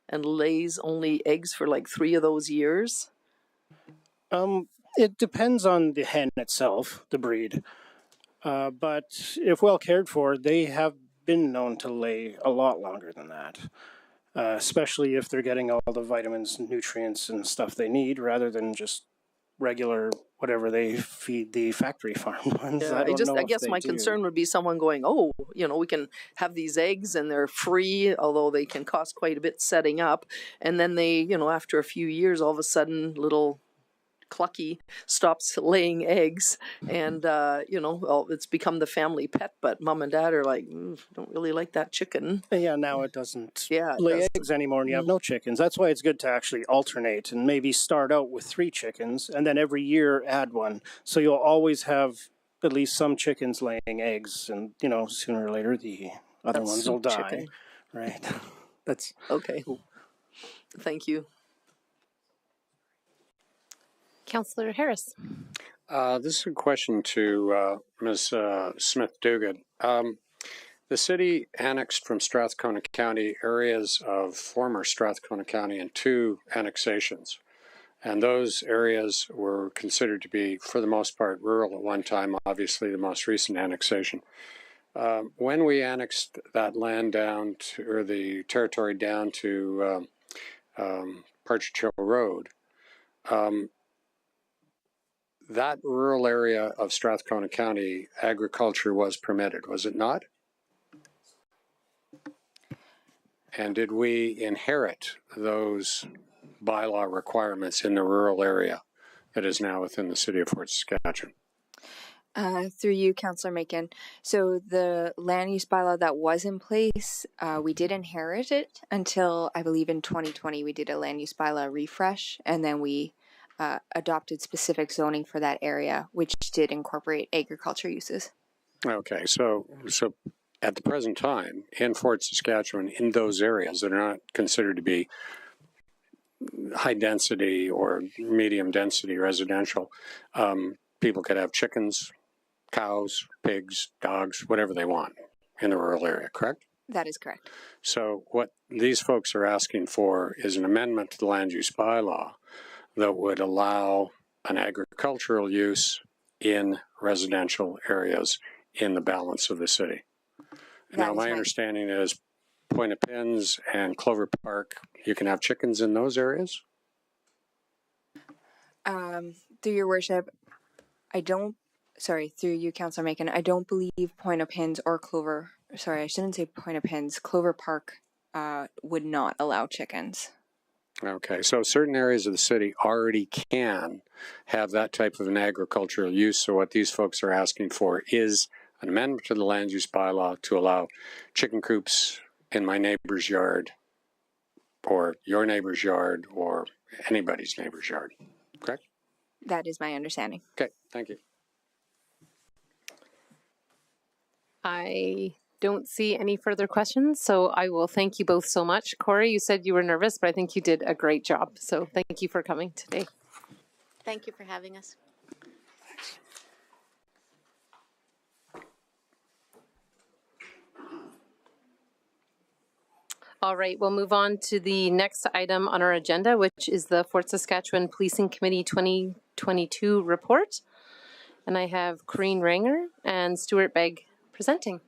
B: and lays only eggs for like 3 of those years?
H: It depends on the hen itself, the breed. But if well cared for, they have been known to lay a lot longer than that. Especially if they're getting all the vitamins, nutrients, and stuff they need, rather than just regular whatever they feed the factory farm ones.
B: Yeah, I guess my concern would be someone going, oh, you know, we can have these eggs and they're free, although they can cost quite a bit setting up. And then they, you know, after a few years, all of a sudden, little Clucky stops laying eggs, and you know, well, it's become the family pet, but mom and dad are like, don't really like that chicken.
H: Yeah, now it doesn't
B: lay
H: eggs anymore, and you have no chickens. That's why it's good to actually alternate and maybe start out with 3 chickens and then every year add one, so you'll always have at least some chickens laying eggs, and you know, sooner or later the other ones will die. Chicken. Right. That's
B: okay. Thank you.
A: Councillor Harris.
F: This is a question to Ms. Smith-Duguid. The city annexed from Strathcona County areas of former Strathcona County in 2 annexations. And those areas were considered to be, for the most part, rural at one time, obviously the most recent annexation. When we annexed that land down to, or the territory down to Partridge Hill Road, that rural area of Strathcona County, agriculture was permitted, was it not? And did we inherit those bylaw requirements in the rural area that is now within the city of Fort Saskatchewan?
J: Through you, Councillor Macon. So the land use bylaw that was in place, we did inherit it until, I believe, in 2020 we did a land use bylaw refresh, and then we adopted specific zoning for that area, which did incorporate agriculture uses.
F: Okay, so at the present time in Fort Saskatchewan, in those areas that are not considered to be high density or medium density residential, people could have chickens, cows, pigs, dogs, whatever they want in the rural area, correct?
J: That is correct.
F: So what these folks are asking for is an amendment to the land use bylaw that would allow an agricultural use in residential areas in the balance of the city. Now, my understanding is Point of Pins and Clover Park, you can have chickens in those areas?
J: Through your worship, I don't sorry, through you, Councillor Macon, I don't believe Point of Hens or Clover, sorry, I shouldn't say Point of Hens, Clover Park would not allow chickens.
F: Okay, so certain areas of the city already can have that type of an agricultural use. So what these folks are asking for is an amendment to the land use bylaw to allow chicken coops in my neighbor's yard or your neighbor's yard or anybody's neighbor's yard, correct?
J: That is my understanding.
F: Okay, thank you.
A: I don't see any further questions, so I will thank you both so much. Corey, you said you were nervous, but I think you did a great job. So thank you for coming today.
I: Thank you for having us.
A: All right, we'll move on to the next item on our agenda, which is the Fort Saskatchewan Policing Committee 2022 report. And I have Corrine Ranger and Stuart Begg presenting.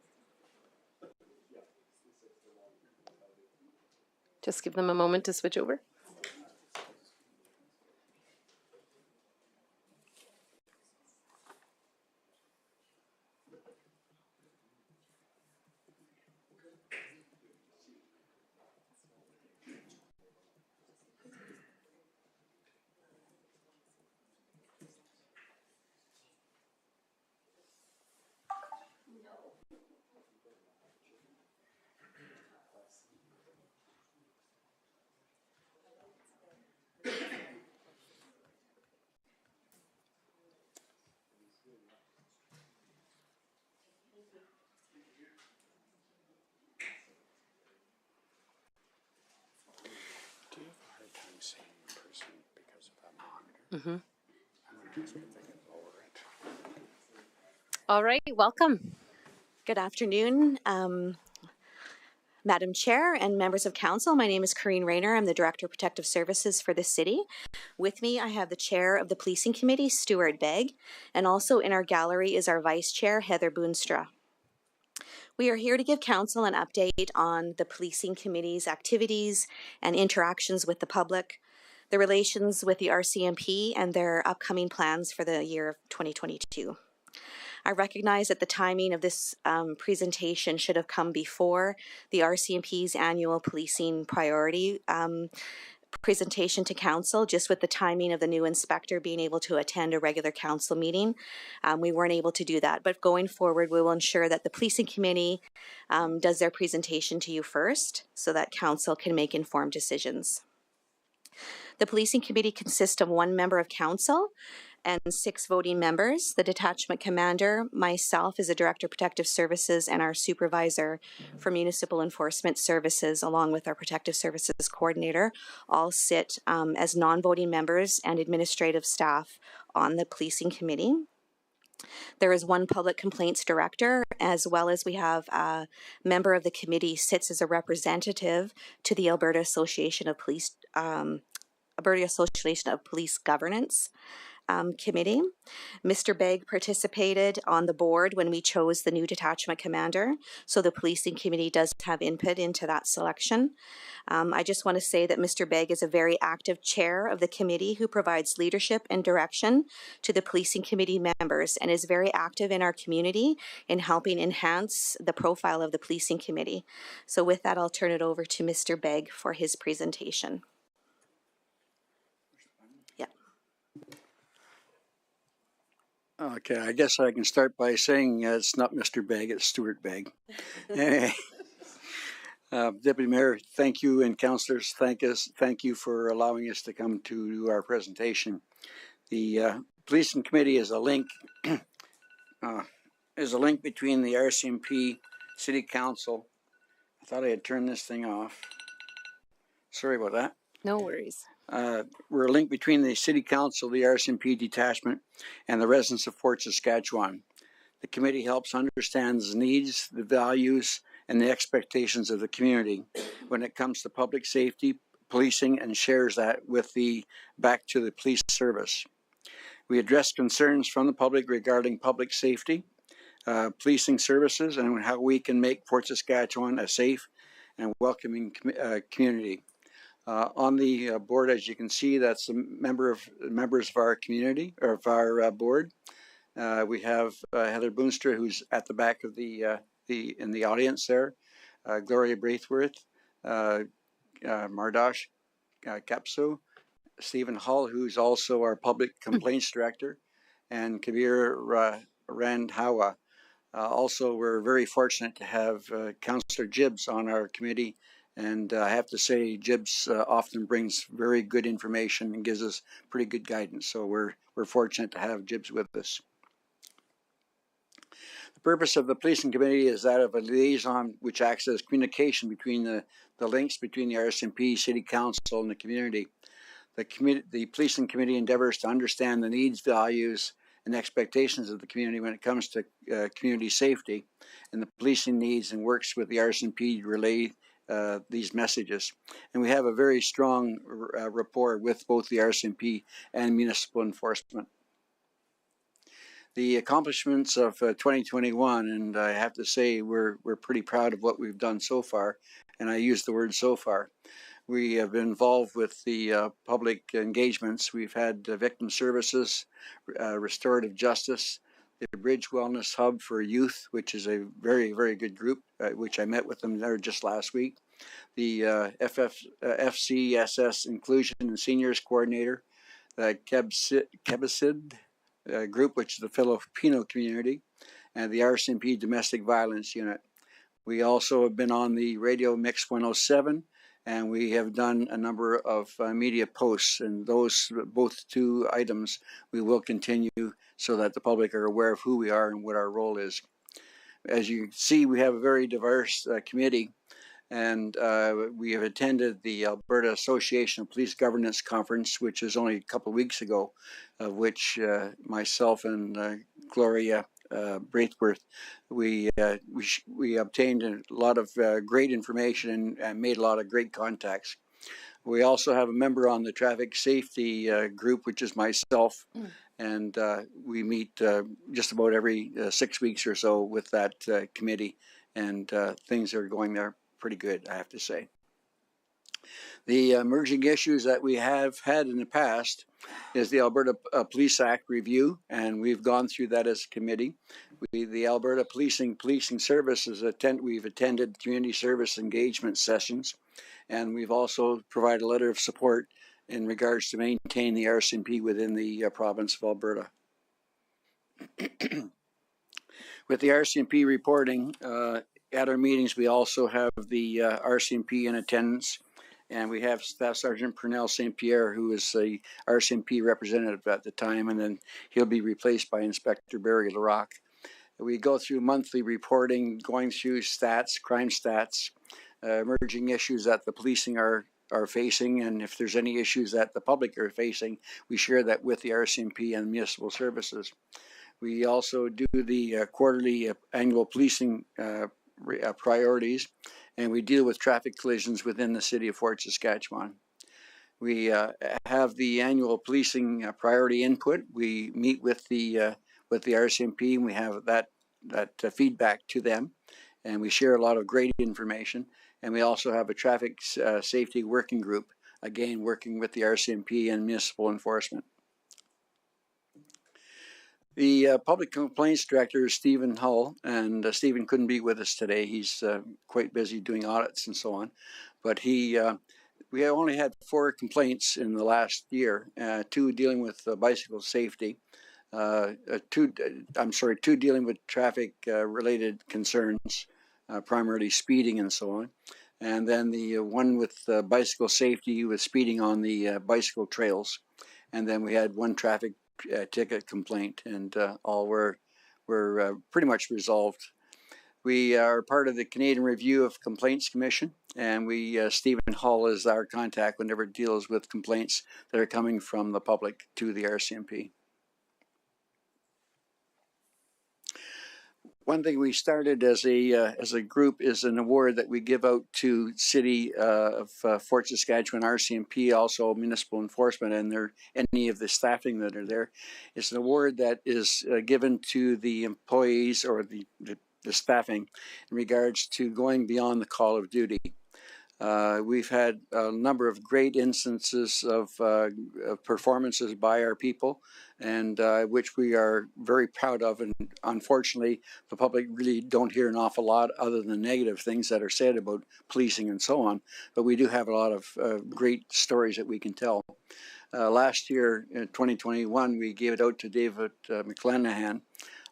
A: Just give them a moment to switch over. Mm-hmm. All right, welcome.
K: Good afternoon, Madam Chair and members of council. My name is Corrine Ranger. I'm the Director of Protective Services for the city. With me, I have the Chair of the Policing Committee, Stuart Begg, and also in our gallery is our Vice Chair, Heather Boonstra. We are here to give council an update on the Policing Committee's activities and interactions with the public, the relations with the RCMP, and their upcoming plans for the year of 2022. I recognize that the timing of this presentation should have come before the RCMP's annual policing priority presentation to council, just with the timing of the new inspector being able to attend a regular council meeting. We weren't able to do that, but going forward, we will ensure that the Policing Committee does their presentation to you first so that council can make informed decisions. The Policing Committee consists of 1 member of council and 6 voting members. The detachment commander, myself as a Director of Protective Services, and our supervisor for Municipal Enforcement Services, along with our Protective Services coordinator, all sit as non-voting members and administrative staff on the Policing Committee. There is 1 public complaints director, as well as we have a member of the committee sits as a representative to the Alberta Association of Police Governance Committee. Mr. Begg participated on the board when we chose the new detachment commander, so the Policing Committee does have input into that selection. I just want to say that Mr. Begg is a very active chair of the committee who provides leadership and direction to the Policing Committee members and is very active in our community in helping enhance the profile of the Policing Committee. So with that, I'll turn it over to Mr. Begg for his presentation.
L: Okay, I guess I can start by saying it's not Mr. Begg, it's Stuart Begg. Anyway, Deputy Mayor, thank you, and councillors, thank you for allowing us to come to our presentation. The Policing Committee is a link between the RCMP, City Council. I thought I had turned this thing off. Sorry about that.
A: No worries.
L: We're a link between the City Council, the RCMP detachment, and the residents of Fort Saskatchewan. The committee helps understand the needs, the values, and the expectations of the community when it comes to public safety, policing, and shares that with back to the police service. We address concerns from the public regarding public safety, policing services, and how we can make Fort Saskatchewan a safe and welcoming community. On the board, as you can see, that's the members of our community, or of our board. We have Heather Boonstra, who's at the back of in the audience there, Gloria Braithwaite, Mardosh Kapsu, Stephen Hull, who's also our public complaints director, and Kabir Randhawa. Also, we're very fortunate to have Councillor Gibbs on our committee, and I have to say Gibbs often brings very good information and gives us pretty good guidance, so we're fortunate to have Gibbs with us. The purpose of the policing committee is that of a liaison which acts as communication between the links between the RSMP, City Council, and the community. The policing committee endeavors to understand the needs, values, and expectations of the community when it comes to community safety and the policing needs, and works with the RSMP to relay these messages. And we have a very strong rapport with both the RSMP and municipal enforcement. The accomplishments of 2021, and I have to say we're pretty proud of what we've done so far, and I use the word so far. We have been involved with the public engagements. We've had victim services, restorative justice, the Bridge Wellness Hub for Youth, which is a very, very good group, which I met with them there just last week. The FCSS Inclusion and Seniors Coordinator, the Kebasid group, which is the Filipino community, and the RSMP Domestic Violence Unit. We also have been on the Radio Mix 107, and we have done a number of media posts, and those both two items we will continue so that the public are aware of who we are and what our role is. As you see, we have a very diverse committee, and we have attended the Alberta Association of Police Governance Conference, which was only a couple of weeks ago, of which myself and Gloria Braithwaite, we obtained a lot of great information and made a lot of great contacts. We also have a member on the traffic safety group, which is myself, and we meet just about every 6 weeks or so with that committee, and things are going there pretty good, I have to say. The emerging issues that we have had in the past is the Alberta Police Act review, and we've gone through that as a committee. The Alberta Policing Services, we've attended community service engagement sessions, and we've also provided a letter of support in regards to maintain the RSMP within the province of Alberta. With the RCMP reporting, at our meetings we also have the RCMP in attendance, and we have Staff Sergeant Pernell St. Pierre, who is the RCMP representative at the time, and then he'll be replaced by Inspector Barry Larocque. We go through monthly reporting, going through stats, crime stats, emerging issues that the policing are facing, and if there's any issues that the public are facing, we share that with the RCMP and municipal services. We also do the quarterly annual policing priorities, and we deal with traffic collisions within the city of Fort Saskatchewan. We have the annual policing priority input. We meet with the RCMP, and we have that feedback to them, and we share a lot of great information. And we also have a traffic safety working group, again working with the RCMP and municipal enforcement. The public complaints director is Stephen Hull, and Stephen couldn't be with us today. He's quite busy doing audits and so on. But we only had 4 complaints in the last year, 2 dealing with bicycle safety, 2 dealing with traffic related concerns, primarily speeding and so on. And then the one with bicycle safety was speeding on the bicycle trails. And then we had 1 traffic ticket complaint, and all were pretty much resolved. We are part of the Canadian Review of Complaints Commission, and Stephen Hull is our contact whenever it deals with complaints that are coming from the public to the RCMP. One thing we started as a group is an award that we give out to City of Fort Saskatchewan RCMP, also municipal enforcement, and any of the staffing that are there. It's an award that is given to the employees or the staffing in regards to going beyond the call of duty. We've had a number of great instances of performances by our people, and which we are very proud of. And unfortunately, the public really don't hear an awful lot other than negative things that are said about policing and so on. But we do have a lot of great stories that we can tell. Last year, in 2021, we gave it out to David McClanahan.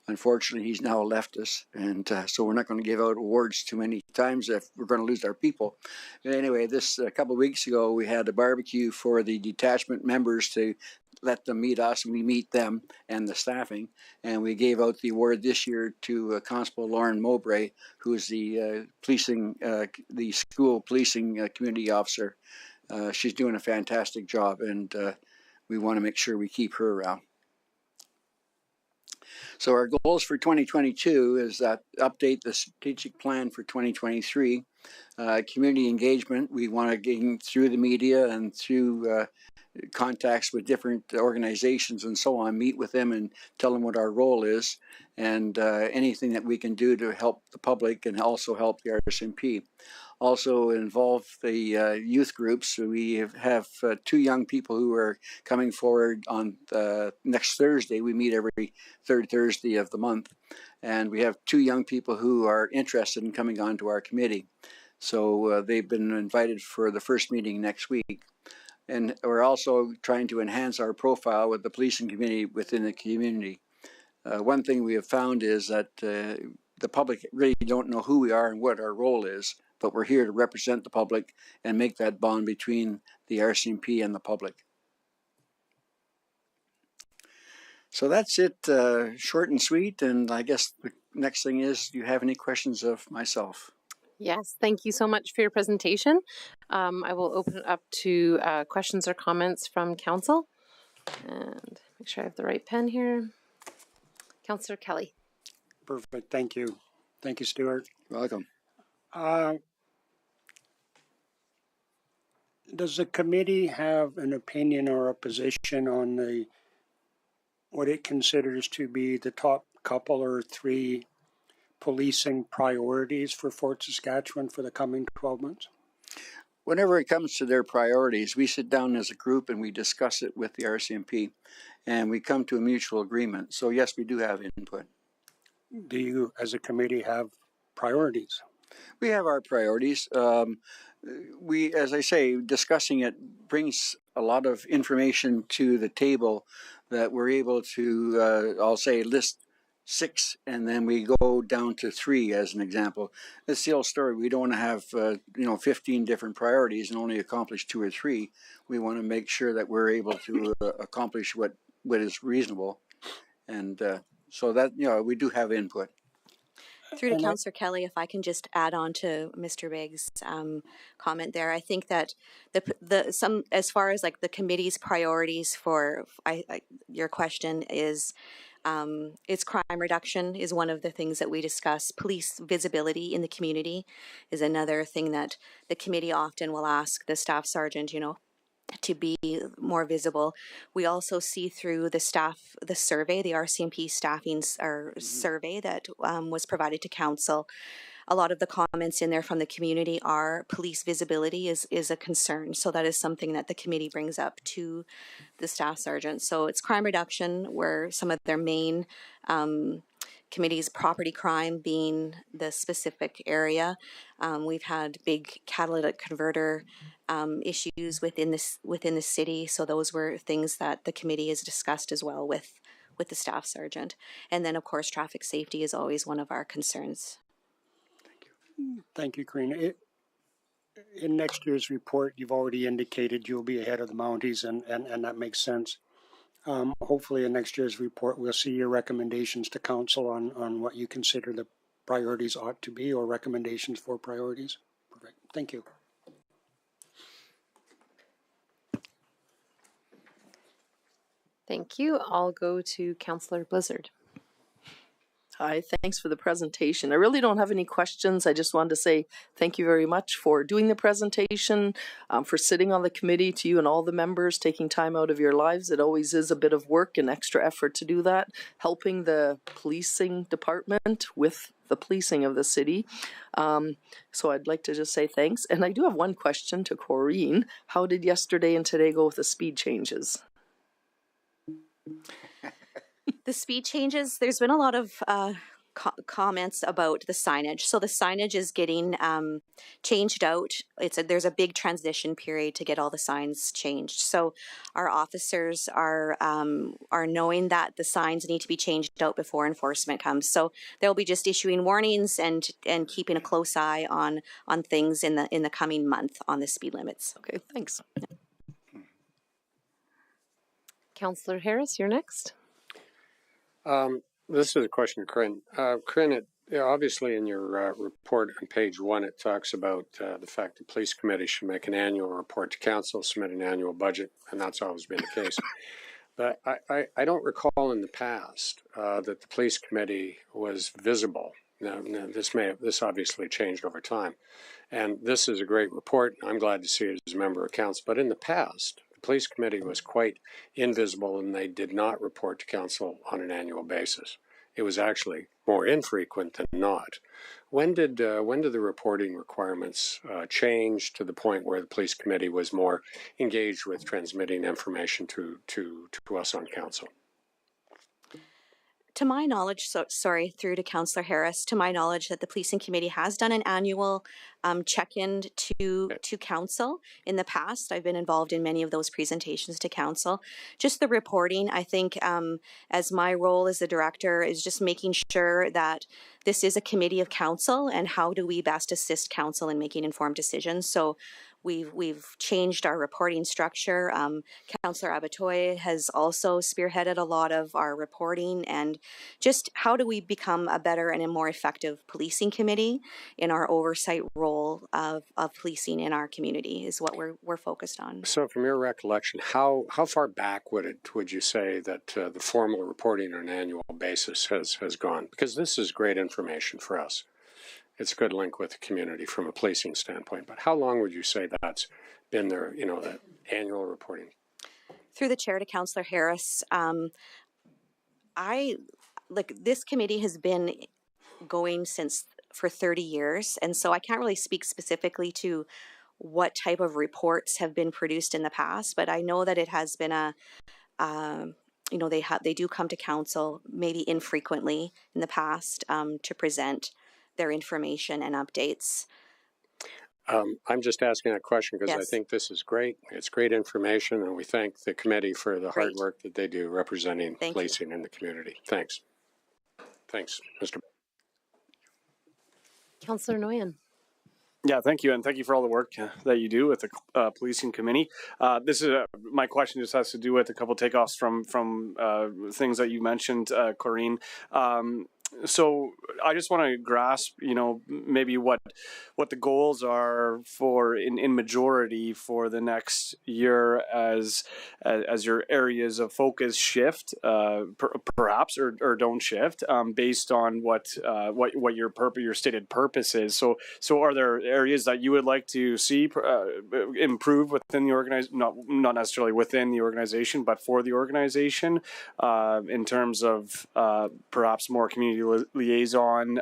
L: Unfortunately, he's now left us, and so we're not going to give out awards too many times if we're going to lose our people. But anyway, this a couple of weeks ago, we had a barbecue for the detachment members to let them meet us, and we meet them and the staffing. And we gave out the award this year to Constable Lauren Mowbray, who is the the school policing community officer. She's doing a fantastic job, and we want to make sure we keep her around. So our goals for 2022 is that update the strategic plan for 2023. Community engagement, we want to gain through the media and through contacts with different organizations and so on, meet with them and tell them what our role is, and anything that we can do to help the public and also help the RSMP. Also involve the youth groups. We have 2 young people who are coming forward on next Thursday. We meet every third Thursday of the month. And we have 2 young people who are interested in coming on to our committee. So they've been invited for the first meeting next week. And we're also trying to enhance our profile with the policing committee within the community. One thing we have found is that the public really don't know who we are and what our role is, but we're here to represent the public and make that bond between the RCMP and the public. So that's it, short and sweet, and I guess the next thing is, do you have any questions of myself?
A: Yes, thank you so much for your presentation. I will open it up to questions or comments from council. And make sure I have the right pen here. Councillor Kelly.
C: Perfect, thank you. Thank you, Stuart.
L: You're welcome.
C: Does the committee have an opinion or a position on what it considers to be the top couple or 3 policing priorities for Fort Saskatchewan for the coming 12 months?
L: Whenever it comes to their priorities, we sit down as a group and we discuss it with the RCMP, and we come to a mutual agreement. So yes, we do have input.
C: Do you, as a committee, have priorities?
L: We have our priorities. We, as I say, discussing it brings a lot of information to the table that we're able to, I'll say, list 6, and then we go down to 3 as an example. It's the old story. We don't want to have 15 different priorities and only accomplish 2 or 3. We want to make sure that we're able to accomplish what is reasonable, and so that we do have input.
K: Through to Councillor Kelly, if I can just add on to Mr. Bigg's comment there, I think that as far as like the committee's priorities for your question is, it's crime reduction is one of the things that we discuss. Police visibility in the community is another thing that the committee often will ask the staff sergeant, to be more visible. We also see through the survey, the RCMP staffing survey that was provided to council. A lot of the comments in there from the community are police visibility is a concern. So that is something that the committee brings up to the staff sergeant. So it's crime reduction, where some of their main committees, property crime being the specific area. We've had big catalytic converter issues within the city, so those were things that the committee has discussed as well with the staff sergeant. And then, of course, traffic safety is always one of our concerns.
C: Thank you, Karina. In next year's report, you've already indicated you'll be ahead of the Mounties, and that makes sense. Hopefully in next year's report, we'll see your recommendations to council on what you consider the priorities ought to be, or recommendations for priorities. Perfect. Thank you.
A: Thank you. I'll go to Councillor Blizzard.
B: Hi, thanks for the presentation. I really don't have any questions. I just wanted to say thank you very much for doing the presentation, for sitting on the committee, to you and all the members, taking time out of your lives. It always is a bit of work and extra effort to do that, helping the policing department with the policing of the city. So I'd like to just say thanks. And I do have one question to Corrine. How did yesterday and today go with the speed changes?
K: The speed changes, there's been a lot of comments about the signage. So the signage is getting changed out. There's a big transition period to get all the signs changed. So our officers are knowing that the signs need to be changed out before enforcement comes. So they'll be just issuing warnings and keeping a close eye on things in the coming month on the speed limits.
B: Okay, thanks.
A: Councillor Harris, you're next.
F: This is a question to Corinne. Corinne, obviously in your report on page 1, it talks about the fact the police committee should make an annual report to council, submit an annual budget, and that's always been the case. But I don't recall in the past that the police committee was visible. Now this obviously changed over time, and this is a great report. I'm glad to see it as a member of council. But in the past, police committee was quite invisible and they did not report to council on an annual basis. It was actually more infrequent than not. When did the reporting requirements change to the point where the police committee was more engaged with transmitting information to us on council?
K: To my knowledge, through to Councillor Harris, to my knowledge that the policing committee has done an annual check-in to council in the past. I've been involved in many of those presentations to council. Just the reporting, I think, as my role as the director is just making sure that this is a committee of council and how do we best assist council in making informed decisions. So we've changed our reporting structure. Councillor Abatoy has also spearheaded a lot of our reporting, and just how do we become a better and a more effective policing committee in our oversight role of policing in our community is what we're focused on.
F: So from your recollection, how far back would you say that the formal reporting on an annual basis has gone? Because this is great information for us. It's a good link with the community from a policing standpoint. But how long would you say that's been there, that annual reporting?
K: Through the chair to Councillor Harris, this committee has been going for 30 years. And so I can't really speak specifically to what type of reports have been produced in the past, but I know that it has been they do come to council maybe infrequently in the past to present their information and updates.
F: I'm just asking that question because
K: Yes.
F: I think this is great. It's great information, and we thank the committee for the hard
K: Great.
F: work that they do representing
K: Thank you.
F: policing in the community. Thanks. Thanks, Mr.
A: Councillor Nguyen.
E: Yeah, thank you, and thank you for all the work that you do with the policing committee. This is my question. Just has to do with a couple takeoffs from things that you mentioned, Corinne. So I just want to grasp, maybe what the goals are for in majority for the next year as your areas of focus shift, perhaps or don't shift, based on what your stated purpose is. So are there areas that you would like to see improve within the organization, not necessarily within the organization, but for the organization, in terms of perhaps more community liaison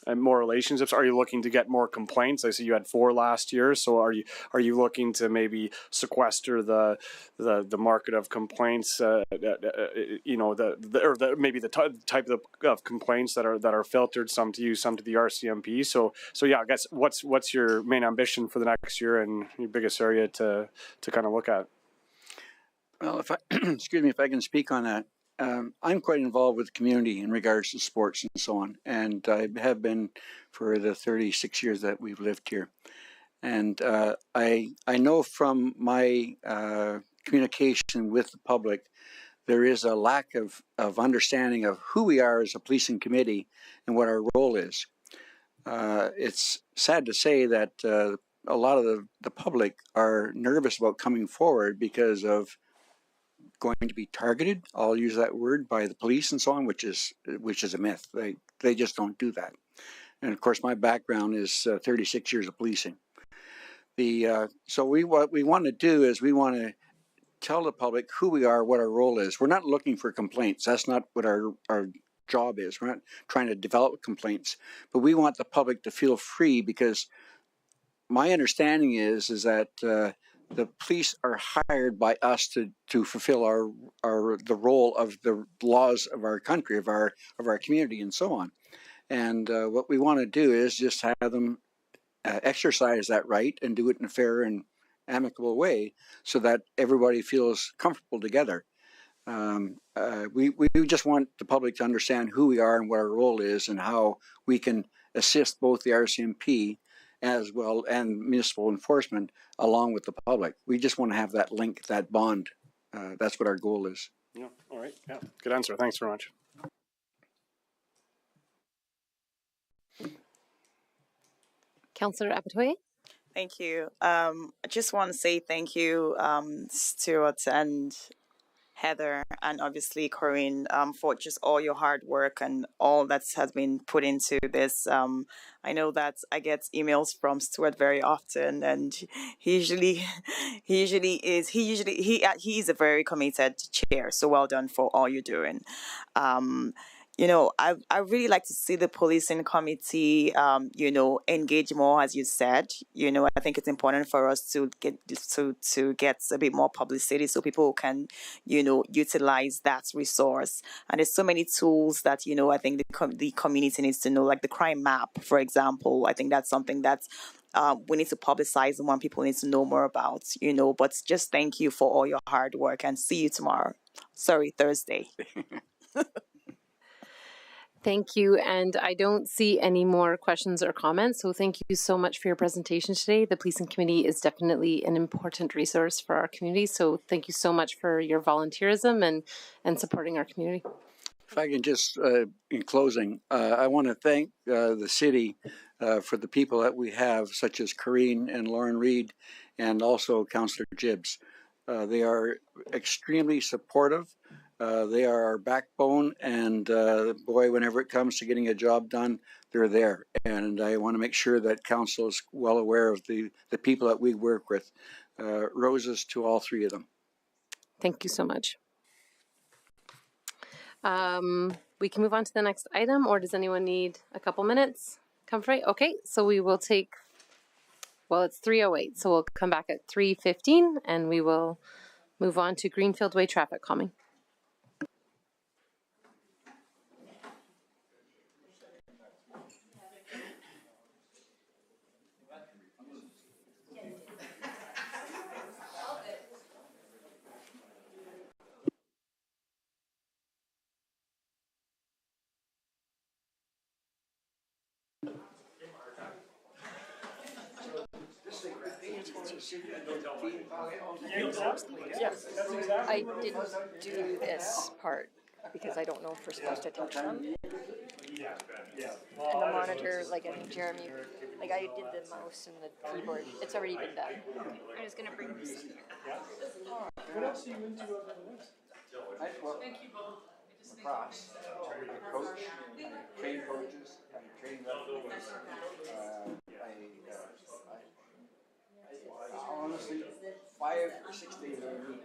E: and more relationships? Are you looking to get more complaints? I see you had 4 last year. So are you looking to maybe sequester the market of complaints? Maybe the type of complaints that are filtered, some to you, some to the RCMP. So yeah, I guess what's your main ambition for the next year and your biggest area to kind of look at?
L: Well, if I if I can speak on that. I'm quite involved with the community in regards to sports and so on, and I have been for the 36 years that we've lived here. And I know from my communication with the public, there is a lack of understanding of who we are as a policing committee and what our role is. It's sad to say that a lot of the public are nervous about coming forward because of going to be targeted, I'll use that word, by the police and so on, which is a myth. They just don't do that. And of course, my background is 36 years of policing. So what we want to do is we want to tell the public who we are, what our role is. We're not looking for complaints. That's not what our job is. We're not trying to develop complaints, but we want the public to feel free, because my understanding is that the police are hired by us to fulfill the role of the laws of our country, of our community, and so on. And what we want to do is just have them exercise that right and do it in a fair and amicable way, so that everybody feels comfortable together. We just want the public to understand who we are and what our role is, and how we can assist both the RCMP as well and municipal enforcement along with the public. We just want to have that link, that bond. That's what our goal is.
E: Yeah. All right. Yeah. Good answer. Thanks very much.
A: Councillor Apatoye?
M: Thank you. I just want to say thank you, Stuart and Heather, and obviously Corinne, for just all your hard work and all that has been put into this. I know that I get emails from Stuart very often, and he is a very committed chair. So well done for all you're doing. I really like to see the policing committee, engage more, as you said. I think it's important for us to get a bit more publicity, so people can, utilize that resource. And there's so many tools that, I think the community needs to know, like the crime map, for example. I think that's something that we need to publicize and want people need to know more about, But just thank you for all your hard work, and see you tomorrow. Sorry, Thursday.
A: Thank you, and I don't see any more questions or comments, so thank you so much for your presentation today. The Policing Committee is definitely an important resource for our community, so thank you so much for your volunteerism and supporting our community.
L: If I can just, in closing, I want to thank the city for the people that we have, such as Corinne and Lauren Reed, and also Councillor Gibbs. They are extremely supportive. They are our backbone, and boy, whenever it comes to getting a job done, they're there. And I want to make sure that council is well aware of the people that we work with. Roses to all three of them.
A: Thank you so much. We can move on to the next item, or does anyone need a couple minutes? Comfrey? Okay, so we will take, well, it's 3:08, so we'll come back at 3:15, and we will move on to Greenfield Way traffic calming.
J: I didn't do this part because I don't know if we're supposed to touch them. And the monitor, like I think Jeremy, like I did the mouse and the keyboard. It's already been done. I was gonna bring this.
C: What else are you into other than this?
L: Thank you both. Lacrosse, coach, train coaches, training referees. I honestly, 5 or 6 days a week.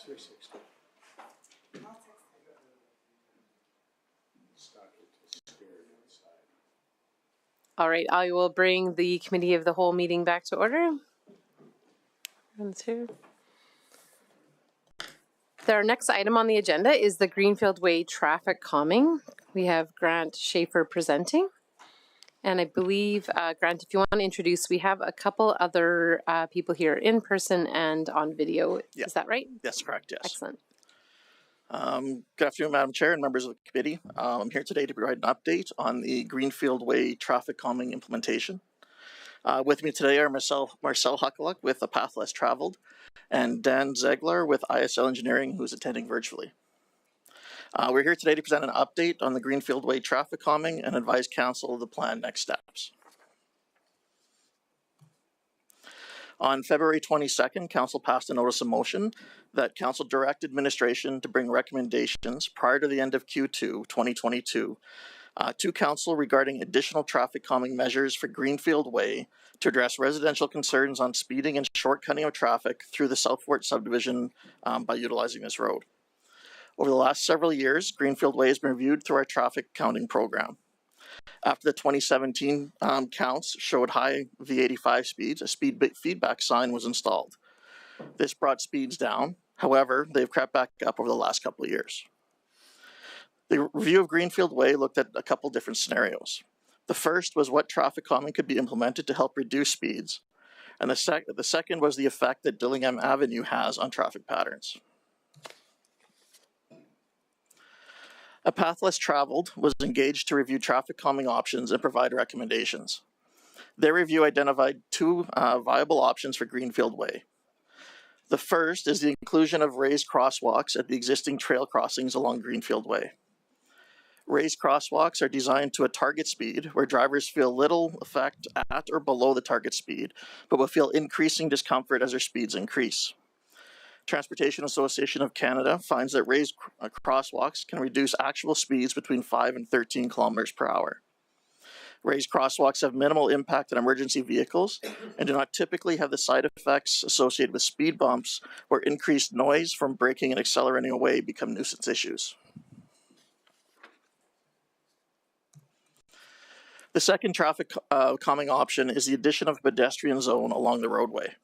F: 360.
A: All right, I will bring the committee of the whole meeting back to order. Everyone's here. Our next item on the agenda is the Greenfield Way traffic calming. We have Grant Schaefer presenting. And I believe, Grant, if you want to introduce, we have a couple other people here in person and on video. Yeah. Is that right?
N: Yes, correct, yes.
A: Excellent.
N: Good afternoon, Madam Chair and members of the committee. I'm here today to provide an update on the Greenfield Way traffic calming implementation. With me today are Marcel Huckeluck with A Path Less Traveled and Dan Zegler with ISL Engineering, who's attending virtually. We're here today to present an update on the Greenfield Way traffic calming and advise Council of the planned next steps. On February 22nd, Council passed a notice of motion that Council direct administration to bring recommendations prior to the end of Q2 2022 to Council regarding additional traffic calming measures for Greenfield Way to address residential concerns on speeding and shortcutting of traffic through the South Fort subdivision by utilizing this road. Over the last several years, Greenfield Way has been reviewed through our traffic counting program. After the 2017 counts showed high V85 speeds, a speed feedback sign was installed. This brought speeds down. However, they've crept back up over the last couple of years. The review of Greenfield Way looked at a couple different scenarios. The first was what traffic calming could be implemented to help reduce speeds. And the second was the effect that Dillingham Avenue has on traffic patterns. A Path Less Traveled was engaged to review traffic calming options and provide recommendations. Their review identified two viable options for Greenfield Way. The first is the inclusion of raised crosswalks at the existing trail crossings along Greenfield Way. Raised crosswalks are designed to a target speed where drivers feel little effect at or below the target speed, but will feel increasing discomfort as their speeds increase. Transportation Association of Canada finds that raised crosswalks can reduce actual speeds between 5 and 13 kilometers per hour. Raised crosswalks have minimal impact on emergency vehicles and do not typically have the side effects associated with speed bumps where increased noise from braking and accelerating away become nuisance issues. The second traffic calming option is the addition of a pedestrian zone along the roadway.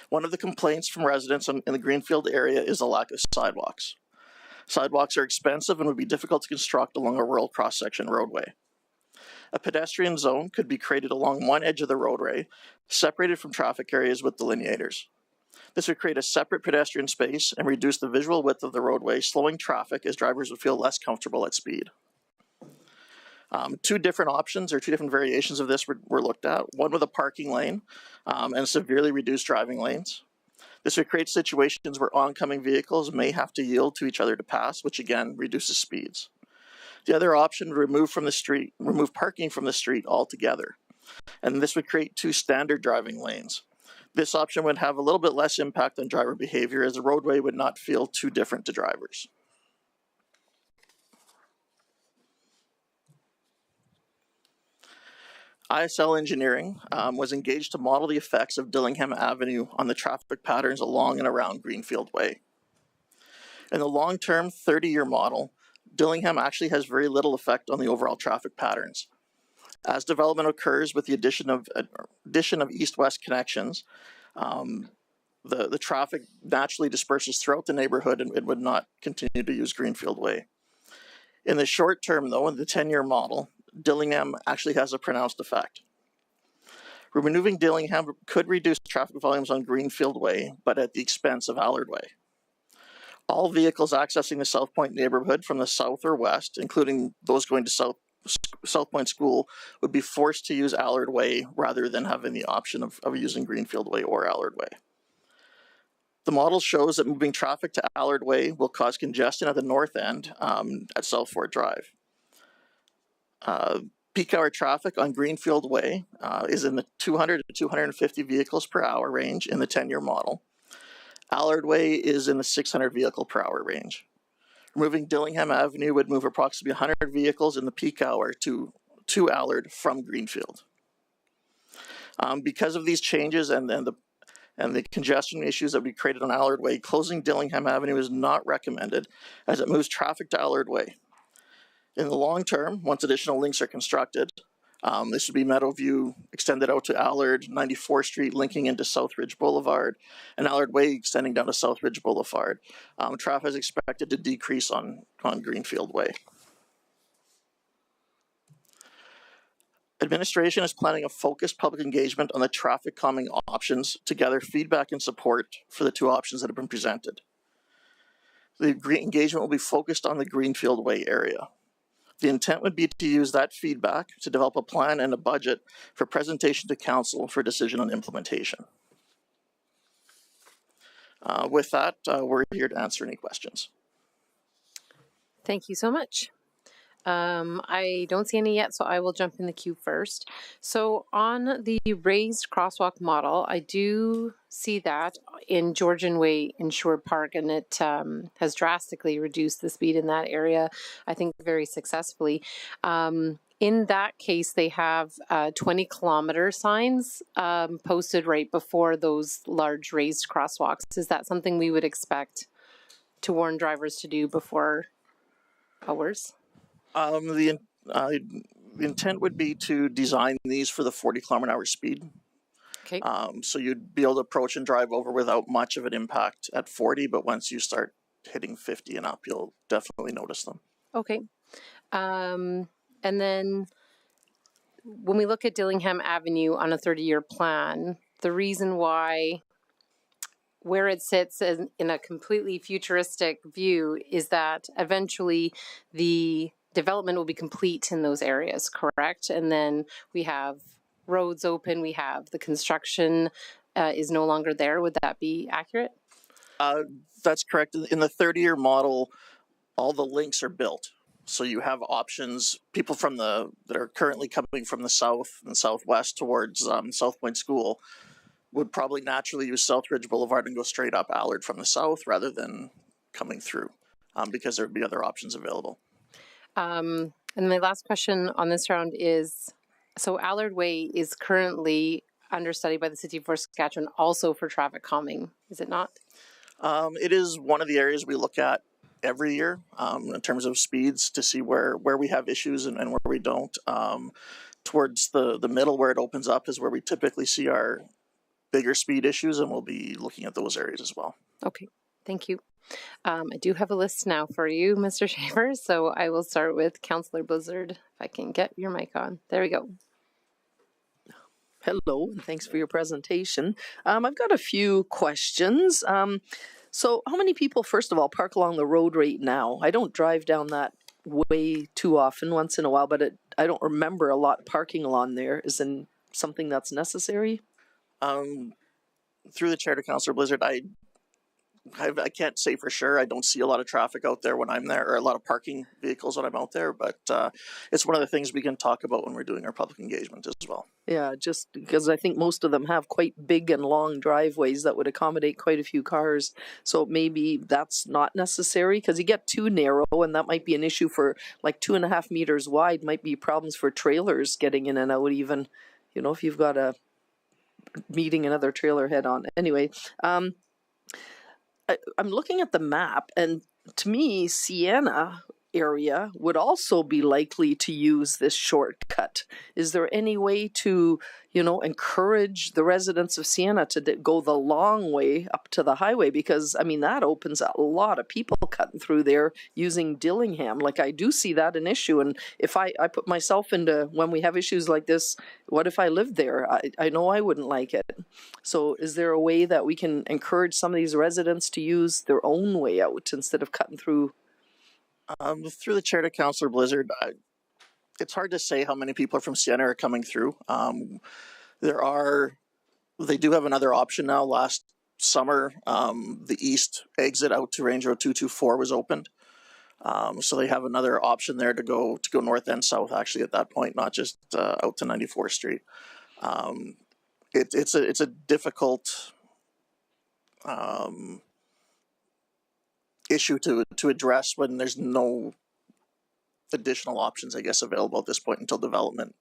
N: One of the complaints from residents in the Greenfield area is the lack of sidewalks. Sidewalks are expensive and would be difficult to construct along a rural cross-section roadway. A pedestrian zone could be created along one edge of the roadway, separated from traffic areas with delineators. This would create a separate pedestrian space and reduce the visual width of the roadway, slowing traffic as drivers would feel less comfortable at speed. Two different options or two different variations of this were looked at, one with a parking lane and severely reduced driving lanes. This would create situations where oncoming vehicles may have to yield to each other to pass, which again reduces speeds. The other option would remove parking from the street altogether. And this would create two standard driving lanes. This option would have a little bit less impact on driver behavior as the roadway would not feel too different to drivers. ISL Engineering was engaged to model the effects of Dillingham Avenue on the traffic patterns along and around Greenfield Way. In the long-term 30-year model, Dillingham actually has very little effect on the overall traffic patterns. As development occurs with the addition of east-west connections, the traffic naturally disperses throughout the neighborhood and it would not continue to use Greenfield Way. In the short term, though, in the 10-year model, Dillingham actually has a pronounced effect. Removing Dillingham could reduce traffic volumes on Greenfield Way, but at the expense of Allard Way. All vehicles accessing the South Point neighborhood from the south or west, including those going to South Point School, would be forced to use Allard Way rather than having the option of using Greenfield Way or Allard Way. The model shows that moving traffic to Allard Way will cause congestion at the north end at South Fort Drive. Peak hour traffic on Greenfield Way is in the 200 to 250 vehicles per hour range in the 10-year model. Allard Way is in the 600 vehicle per hour range. Removing Dillingham Avenue would move approximately 100 vehicles in the peak hour to Allard from Greenfield. Because of these changes and and the congestion issues that would be created on Allard Way, closing Dillingham Avenue is not recommended as it moves traffic to Allard Way. In the long term, once additional links are constructed, this would be Meadowview extended out to Allard, 94th Street linking into Southridge Boulevard, and Allard Way extending down to Southridge Boulevard. Traffic is expected to decrease on Greenfield Way. Administration is planning a focused public engagement on the traffic calming options to gather feedback and support for the two options that have been presented. The engagement will be focused on the Greenfield Way area. The intent would be to use that feedback to develop a plan and a budget for presentation to council for decision on implementation. With that, we're here to answer any questions.
A: Thank you so much. I don't see any yet, so I will jump in the queue first. So on the raised crosswalk model, I do see that in Georgian Way in Sherwood Park, and it has drastically reduced the speed in that area, I think very successfully. In that case, they have 20-kilometer signs posted right before those large raised crosswalks. Is that something we would expect to warn drivers to do before hours?
N: The intent would be to design these for the 40-kilometer-an-hour speed.
A: Okay.
N: So you'd be able to approach and drive over without much of an impact at 40, but once you start hitting 50 and up, you'll definitely notice them.
A: Okay. And then when we look at Dillingham Avenue on a 30-year plan, the reason why where it sits in a completely futuristic view is that eventually the development will be complete in those areas, correct? And then we have roads open, we have the construction is no longer there. Would that be accurate?
N: That's correct. In the 30-year model, all the links are built. So you have options, people that are currently coming from the south and southwest towards South Point School would probably naturally use Southridge Boulevard and go straight up Allard from the south rather than coming through because there would be other options available.
A: And my last question on this round is, so Allard Way is currently under study by the City of Fort Saskatchewan also for traffic calming, is it not?
N: It is one of the areas we look at every year in terms of speeds to see where we have issues and where we don't. Towards the middle where it opens up is where we typically see our bigger speed issues, and we'll be looking at those areas as well.
A: Okay, thank you. I do have a list now for you, Mr. Schaefer, so I will start with Councillor Blizzard, if I can get your mic on. There we go.
B: Hello, and thanks for your presentation. I've got a few questions. So how many people, first of all, park along the road right now? I don't drive down that way too often, once in a while, but I don't remember a lot parking along there. Is it something that's necessary?
N: Through the chair to Councillor Blizzard, I can't say for sure. I don't see a lot of traffic out there when I'm there, or a lot of parking vehicles when I'm out there, but it's one of the things we can talk about when we're doing our public engagement as well.
B: Yeah, just because I think most of them have quite big and long driveways that would accommodate quite a few cars. So maybe that's not necessary, because you get too narrow and that might be an issue for like 2.5 meters wide, might be problems for trailers getting in and out even, you know, if you've got a meeting another trailer head on. Anyway, I'm looking at the map, and to me, Sienna area would also be likely to use this shortcut. Is there any way to, you know, encourage the residents of Sienna to go the long way up to the highway? Because, I mean, that opens a lot of people cutting through there using Dillingham. Like, I do see that an issue. And if I put myself into when we have issues like this, what if I lived there? I know I wouldn't like it. So is there a way that we can encourage some of these residents to use their own way out instead of cutting through?
N: Through the chair to Councillor Blizzard, it's hard to say how many people are from Sienna are coming through. They do have another option now. Last summer, the east exit out to Range Road 224 was opened. So they have another option there to go north and south, actually, at that point, not just out to 94th Street. It's a difficult issue to address when there's no additional options, I guess, available at this point until development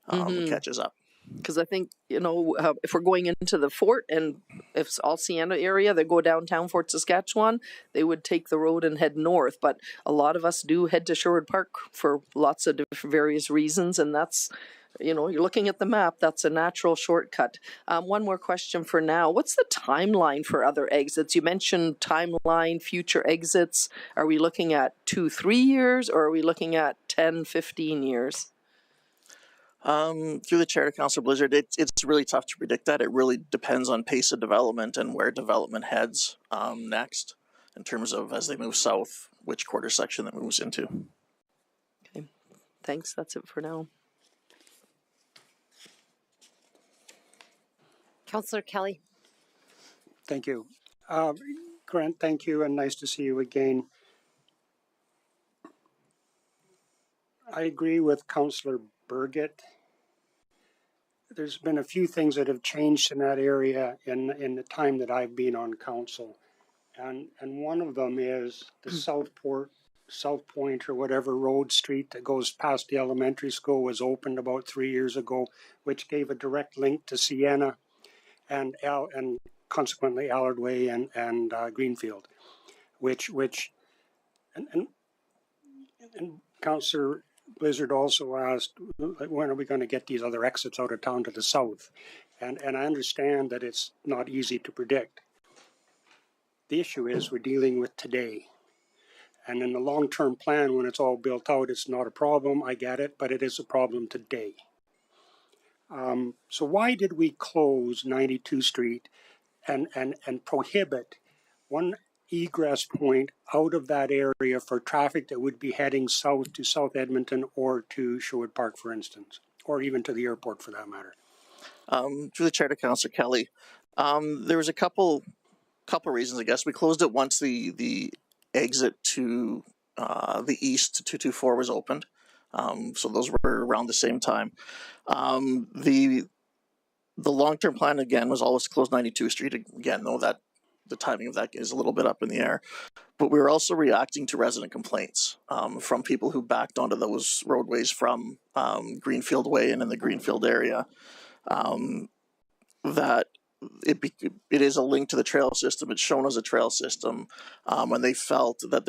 N: catches up.
B: Because I think, if we're going into the fort and if it's all Sienna area, they go downtown Fort Saskatchewan, they would take the road and head north. But a lot of us do head to Sherwood Park for lots of various reasons. And that's, you're looking at the map, that's a natural shortcut. One more question for now. What's the timeline for other exits? You mentioned timeline, future exits. Are we looking at 2-3 years, or are we looking at 10-15 years?
N: Through the chair to Councillor Blizzard, it's really tough to predict that. It really depends on pace of development and where development heads next, in terms of as they move south, which quarter section that moves into.
B: Okay, thanks. That's it for now.
A: Councillor Kelly.
C: Thank you. Grant, thank you, and nice to see you again. I agree with Councillor Burgett. There's been a few things that have changed in that area in the time that I've been on council. And one of them is the South Point or whatever road street that goes past the elementary school was opened about 3 years ago, which gave a direct link to Sienna and consequently Allard Way and Greenfield, and Councillor Blizzard also asked, when are we going to get these other exits out of town to the south? And I understand that it's not easy to predict. The issue is we're dealing with today. And in the long-term plan, when it's all built out, it's not a problem. I get it, but it is a problem today. So why did we close 92 Street and prohibit one egress point out of that area for traffic that would be heading south to South Edmonton or to Sherwood Park, for instance, or even to the airport for that matter?
N: Through the chair to Councillor Kelly, there was a couple reasons, I guess. We closed it once the exit to the east to 224 was opened. So those were around the same time. The long-term plan, again, was always to close 92 Street. Again, though, that the timing of that is a little bit up in the air. But we were also reacting to resident complaints from people who backed onto those roadways from Greenfield Way and in the Greenfield area, that it is a link to the trail system. It's shown as a trail system, and they felt that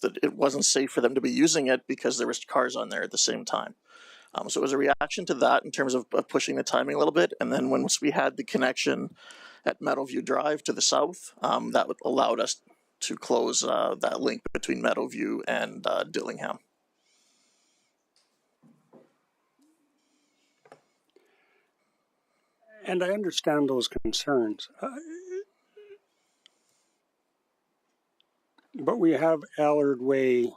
N: that it wasn't safe for them to be using it because there was cars on there at the same time. So it was a reaction to that in terms of pushing the timing a little bit. And then once we had the connection at Meadowview Drive to the south, that allowed us to close that link between Meadowview and Dillingham.
C: And I understand those concerns. But we have Allard Way,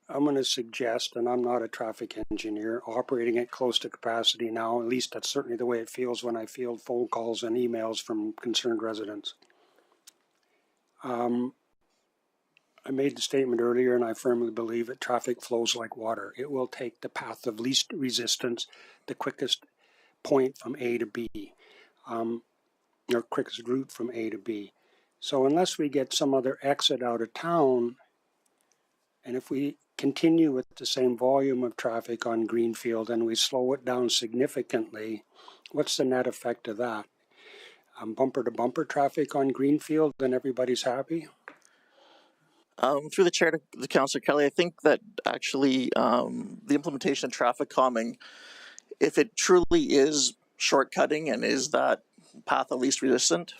C: I'm going to suggest, and I'm not a traffic engineer, operating at close to capacity now. At least that's certainly the way it feels when I field phone calls and emails from concerned residents. I made the statement earlier, and I firmly believe that traffic flows like water. It will take the path of least resistance, the quickest point from A to B, or quickest route from A to B. So unless we get some other exit out of town, and if we continue with the same volume of traffic on Greenfield and we slow it down significantly, what's the net effect of that? Bumper-to-bumper traffic on Greenfield and everybody's happy?
N: Through the chair to Councillor Kelly, I think that actually the implementation of traffic calming, if it truly is shortcutting and is that path of least resistance,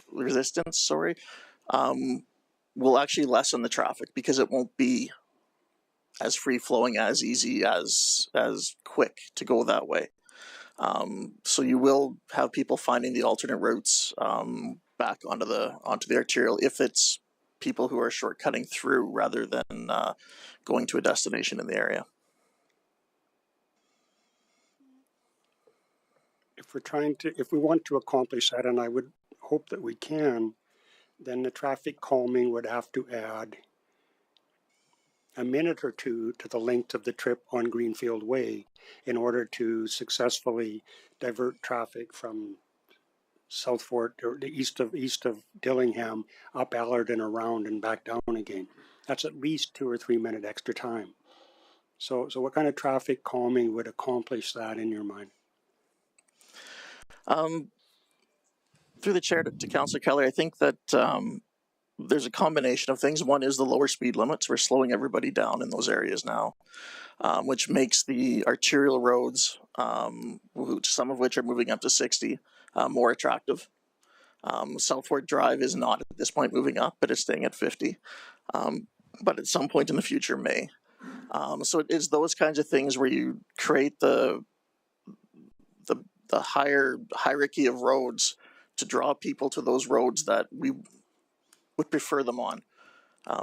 N: will actually lessen the traffic because it won't be as free-flowing, as easy, as quick to go that way. So you will have people finding the alternate routes back onto the arterial if it's people who are shortcutting through rather than going to a destination in the area.
C: If we want to accomplish that, and I would hope that we can, then the traffic calming would have to add a minute or two to the length of the trip on Greenfield Way in order to successfully divert traffic from South Fort or the east of Dillingham up Allard and around and back down again. That's at least 2 or 3 minute extra time. So what kind of traffic calming would accomplish that in your mind?
N: Through the chair to Councillor Kelly, I think that there's a combination of things. One is the lower speed limits. We're slowing everybody down in those areas now, which makes the arterial roads, some of which are moving up to 60, more attractive. Southward Drive is not at this point moving up, but it's staying at 50. But at some point in the future may. So it is those kinds of things where you create the higher hierarchy of roads to draw people to those roads that we would prefer them on,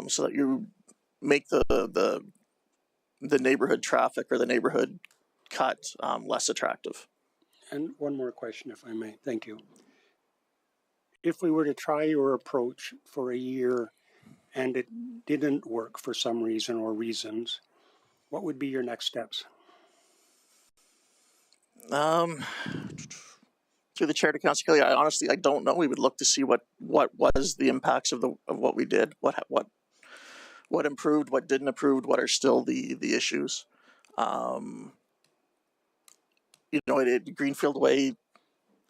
N: so that you make the neighborhood traffic or the neighborhood cut less attractive.
C: And one more question, if I may. Thank you. If we were to try your approach for a year and it didn't work for some reason or reasons, what would be your next steps? Through the chair to Councillor Kelly, I don't know. We would look to see what was the impacts of what we did, what improved, what didn't improve, what are still the issues. Greenfield Way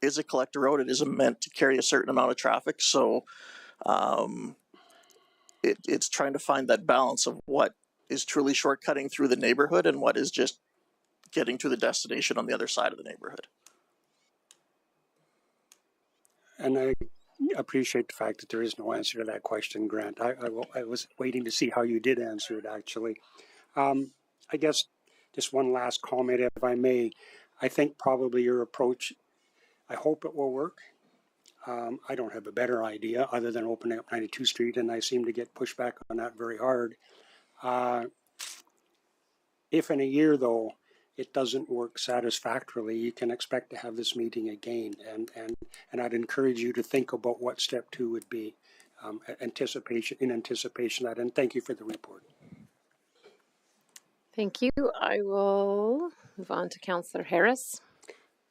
C: is a collector road. It is meant to carry a certain amount of traffic, so it's trying to find that balance of what is truly shortcutting through the neighborhood and what is just getting to the destination on the other side of the neighborhood. And I appreciate the fact that there is no answer to that question, Grant. I was waiting to see how you did answer it, actually. I guess just one last comment, if I may. I think probably your approach, I hope it will work. I don't have a better idea other than opening up 92nd Street, and I seem to get pushback on that very hard. If in a year, though, it doesn't work satisfactorily, you can expect to have this meeting again, and I'd encourage you to think about what step 2 would be, in anticipation of that, and thank you for the report.
A: Thank you. I will move on to Councillor Harris.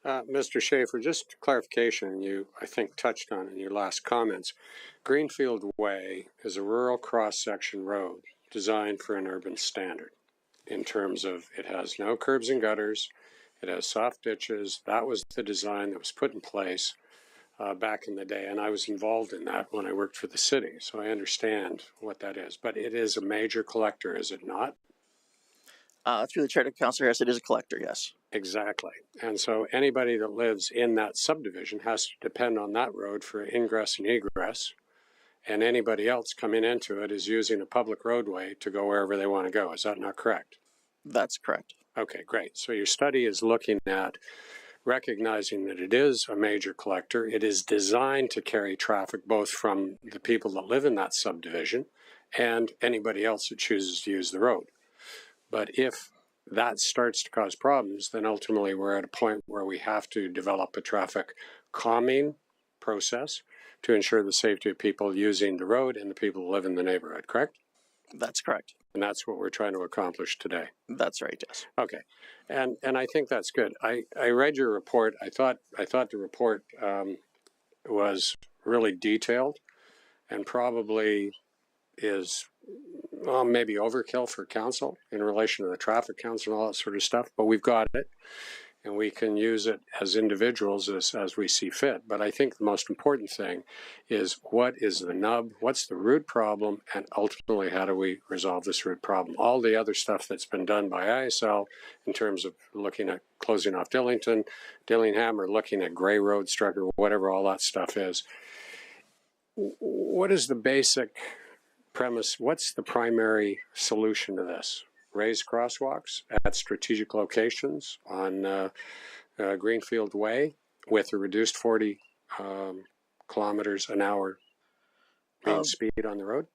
F: Mr. Schaefer, just clarification, you, I think, touched on in your last comments. Greenfield Way is a rural cross-section road designed for an urban standard in terms of it has no curbs and gutters, it has soft ditches. That was the design that was put in place back in the day, and I was involved in that when I worked for the city, so I understand what that is. But it is a major collector, is it not?
N: Through the chair to Councillor Harris, it is a collector, yes.
F: Exactly. And so anybody that lives in that subdivision has to depend on that road for ingress and egress, and anybody else coming into it is using a public roadway to go wherever they want to go. Is that not correct?
N: That's correct.
F: Okay, great. So your study is looking at recognizing that it is a major collector. It is designed to carry traffic both from the people that live in that subdivision and anybody else that chooses to use the road. But if that starts to cause problems, then ultimately we're at a point where we have to develop a traffic calming process to ensure the safety of people using the road and the people who live in the neighborhood, correct?
N: That's correct.
F: And that's what we're trying to accomplish today.
N: That's right, yes.
F: Okay. And I think that's good. I read your report. I thought the report was really detailed and probably is maybe overkill for council in relation to the traffic counts and all that sort of stuff, but we've got it and we can use it as individuals as we see fit. But I think the most important thing is what is the nub, what's the root problem, and ultimately how do we resolve this root problem. All the other stuff that's been done by ISL in terms of looking at closing off Dillingham, or looking at Grey Road structure, whatever all that stuff is. What is the basic premise? What's the primary solution to this? Raise crosswalks at strategic locations on Greenfield Way with a reduced 40 kilometers an hour main speed on the road?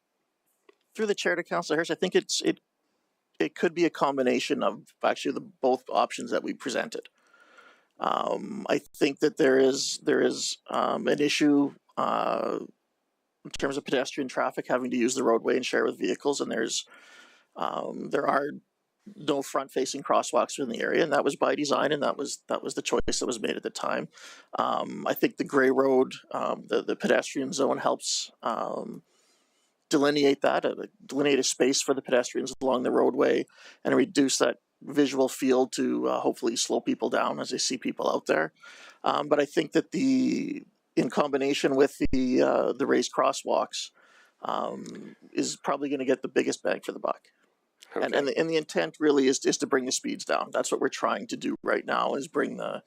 N: Through the chair to Councillor Harris, I think it could be a combination of actually both options that we presented. I think that there is an issue in terms of pedestrian traffic having to use the roadway and share with vehicles, and there are no front-facing crosswalks in the area, and that was by design, and that was the choice that was made at the time. I think the Grey Road, the pedestrian zone helps delineate a space for the pedestrians along the roadway and reduce that visual field to hopefully slow people down as they see people out there. But I think that in combination with the raised crosswalks, is probably going to get the biggest bang for the buck. Okay. And the intent really is to bring the speeds down. That's what we're trying to do right now, is bring the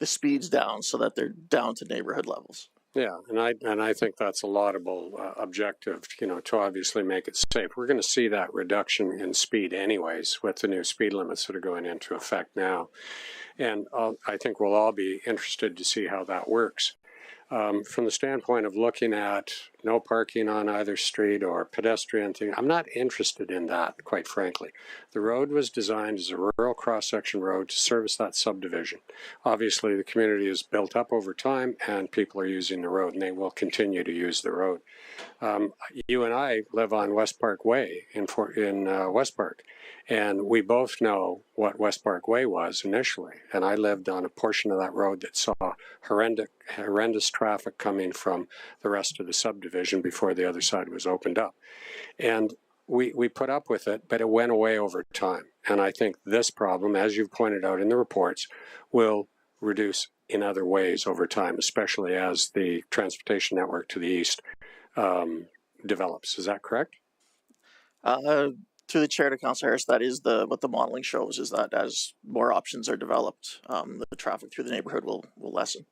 N: speeds down so that they're down to neighborhood levels.
F: Yeah, and I think that's a laudable objective, to obviously make it safe. We're going to see that reduction in speed anyways with the new speed limits that are going into effect now. And I think we'll all be interested to see how that works. From the standpoint of looking at no parking on either street or pedestrian thing, I'm not interested in that, quite frankly. The road was designed as a rural cross-section road to service that subdivision. Obviously, the community is built up over time, and people are using the road, and they will continue to use the road. You and I live on West Park Way in West Park, and we both know what West Park Way was initially. And I lived on a portion of that road that saw horrendous traffic coming from the rest of the subdivision before the other side was opened up. And we put up with it, but it went away over time. And I think this problem, as you've pointed out in the reports, will reduce in other ways over time, especially as the transportation network to the east develops. Is that correct?
N: Through the chair to Councillor Harris, that is what the modeling shows, is that as more options are developed, the traffic through the neighborhood will lessen.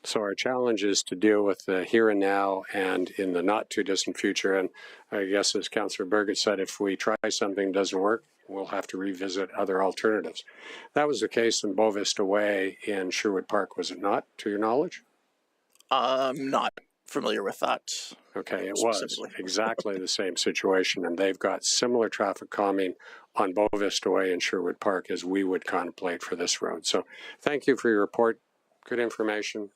F: So our challenge is to deal with the here and now and in the not too distant future. And I guess, as Councillor Burgett said, if we try something that doesn't work, we'll have to revisit other alternatives. That was the case in Bow Vista Way in Sherwood Park, was it not, to your knowledge?
N: I'm not familiar with that.
F: Okay, it was exactly the same situation, and they've got similar traffic calming on Bow Vista Way in Sherwood Park as we would contemplate for this road. So thank you for your report. Good information.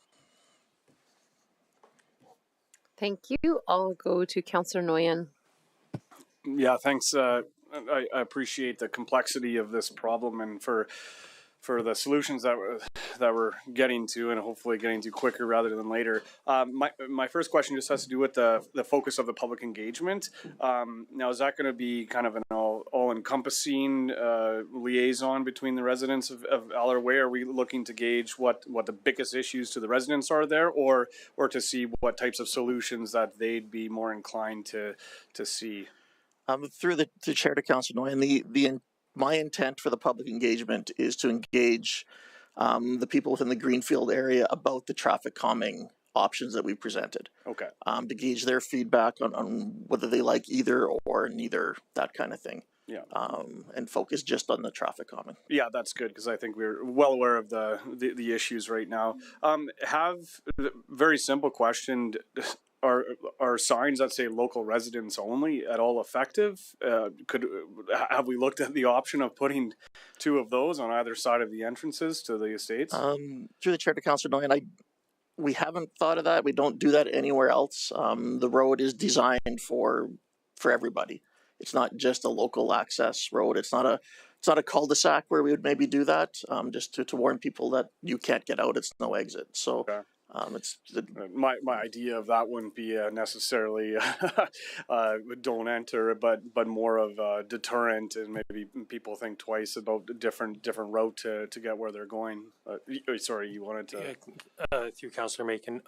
A: Thank you. I'll go to Councillor Nguyen.
E: Yeah, thanks. I appreciate the complexity of this problem, and for the solutions that we're getting to, and hopefully getting to quicker rather than later. My first question just has to do with the focus of the public engagement. Now, is that going to be kind of an all-encompassing liaison between the residents of Allard Way? Are we looking to gauge what the biggest issues to the residents are there, or to see what types of solutions that they'd be more inclined to see?
N: Through the chair to Councillor Nguyen, my intent for the public engagement is to engage the people within the Greenfield area about the traffic calming options that we presented.
E: Okay.
N: To gauge their feedback on whether they like either or neither, that kind of thing.
E: Yeah.
N: And focus just on the traffic calming.
E: Yeah, that's good, because I think we're well aware of the issues right now. Very simple question. Are signs that say local residents only at all effective? Have we looked at the option of putting two of those on either side of the entrances to the estates?
N: Through the chair to Councillor Nguyen, we haven't thought of that. We don't do that anywhere else. The road is designed for everybody. It's not just a local access road. It's not a cul-de-sac where we would maybe do that, just to warn people that you can't get out. It's no exit. So. Okay.
E: My idea of that wouldn't be necessarily don't enter, but more of a deterrent, and maybe people think twice about a different route to get where they're going. Sorry, you wanted to.
G: Yeah, through Councillor Macon,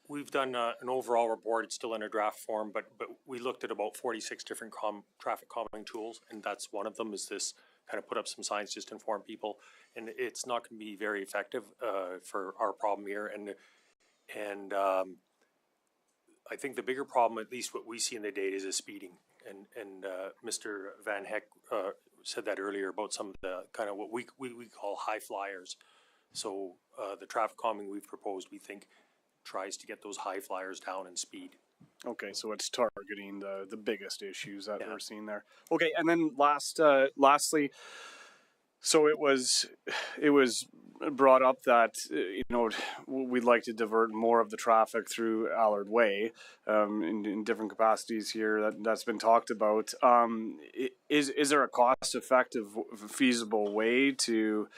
G: we've done an overall report. It's still in a draft form, but we looked at about 46 different traffic calming tools, and that's one of them. Is this kind of put up some signs just to inform people, and it's not going to be very effective for our problem here. And I think the bigger problem, at least what we see in the data, is speeding. And Mr. Van Heck said that earlier about some of the kind of what we call high flyers. So the traffic calming we've proposed, we think, tries to get those high flyers down in speed.
E: Okay, so it's targeting the biggest issues that we're seeing there. Okay, and then lastly, so it was brought up that we'd like to divert more of the traffic through Allard Way in different capacities here. That's been talked about. Is there a cost-effective, feasible way to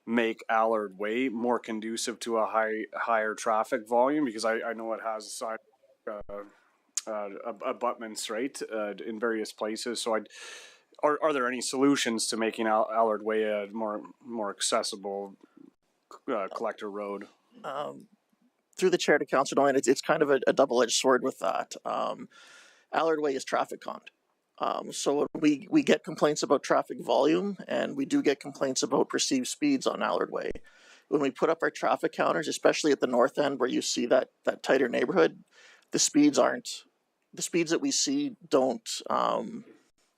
E: make Allard Way more conducive to a higher traffic volume? Because I know it has side abutments, right, in various places. So are there any solutions to making Allard Way a more accessible collector road?
N: Through the chair to Councillor Nolan, it's kind of a double-edged sword with that. Allard Way is traffic conned. So when we get complaints about traffic volume, and we do get complaints about perceived speeds on Allard Way. When we put up our traffic counters, especially at the north end where you see that tighter neighborhood, the speeds that we see don't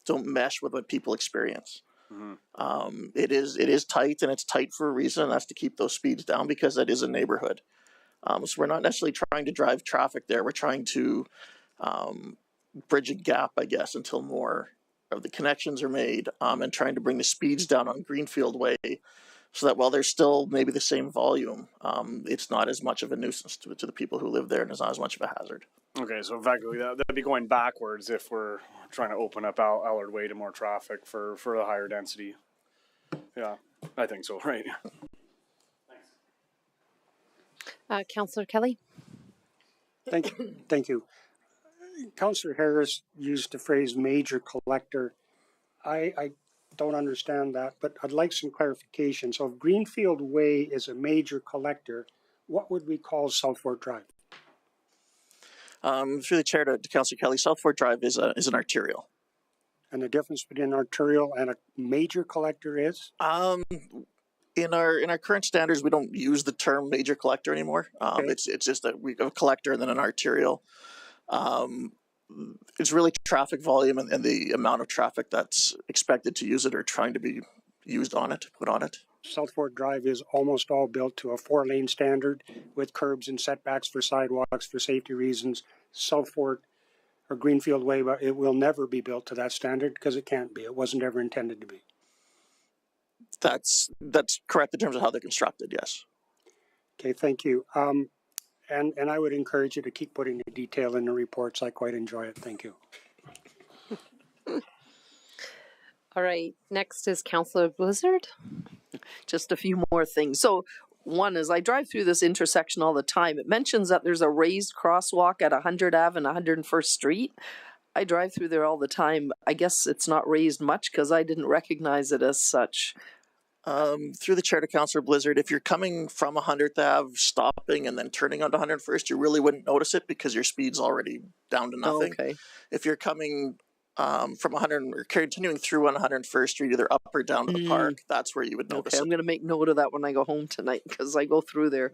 N: mesh with what people experience. Mm-hmm. It is tight, and it's tight for a reason, and that's to keep those speeds down because that is a neighborhood. So we're not necessarily trying to drive traffic there. We're trying to bridge a gap, I guess, until more of the connections are made, and trying to bring the speeds down on Greenfield Way so that while there's still maybe the same volume, it's not as much of a nuisance to the people who live there, and it's not as much of a hazard.
E: Okay, so effectively that'd be going backwards if we're trying to open up Allard Way to more traffic for a higher density. Yeah, I think so, right?
A: Councillor Kelly.
C: Thank you. Councillor Harris used the phrase major collector. I don't understand that, but I'd like some clarification. So if Greenfield Way is a major collector, what would we call South Fort Drive?
N: Through the chair to Councillor Kelly, South Fort Drive is an arterial. And
C: the difference between an arterial and a major collector is?
N: In our current standards, we don't use the term major collector anymore. Okay. It's just that we have a collector and then an arterial. It's really traffic volume and the amount of traffic that's expected to use it or trying to be used on it, put on it.
C: South Fort Drive is almost all built to a 4-lane standard with curbs and setbacks for sidewalks for safety reasons. South Fort or Greenfield Way, it will never be built to that standard because it can't be. It wasn't ever intended to be.
N: That's correct in terms of how they're constructed, yes.
C: Okay, thank you. And I would encourage you to keep putting the detail in the reports. I quite enjoy it. Thank you.
A: All right, next is Councillor Blizzard.
B: Just a few more things. So one is I drive through this intersection all the time. It mentions that there's a raised crosswalk at 100 Ave and 101st Street. I drive through there all the time. I guess it's not raised much because I didn't recognize it as such.
N: Through the chair to Councillor Blizzard, if you're coming from 100th Ave, stopping and then turning onto 101st, you really wouldn't notice it because your speed's already down to nothing.
B: Okay.
N: If you're coming from 100 or continuing through on 101st Street, either up or down to the park, that's where you would notice it.
B: I'm going to make note of that when I go home tonight because I go through there.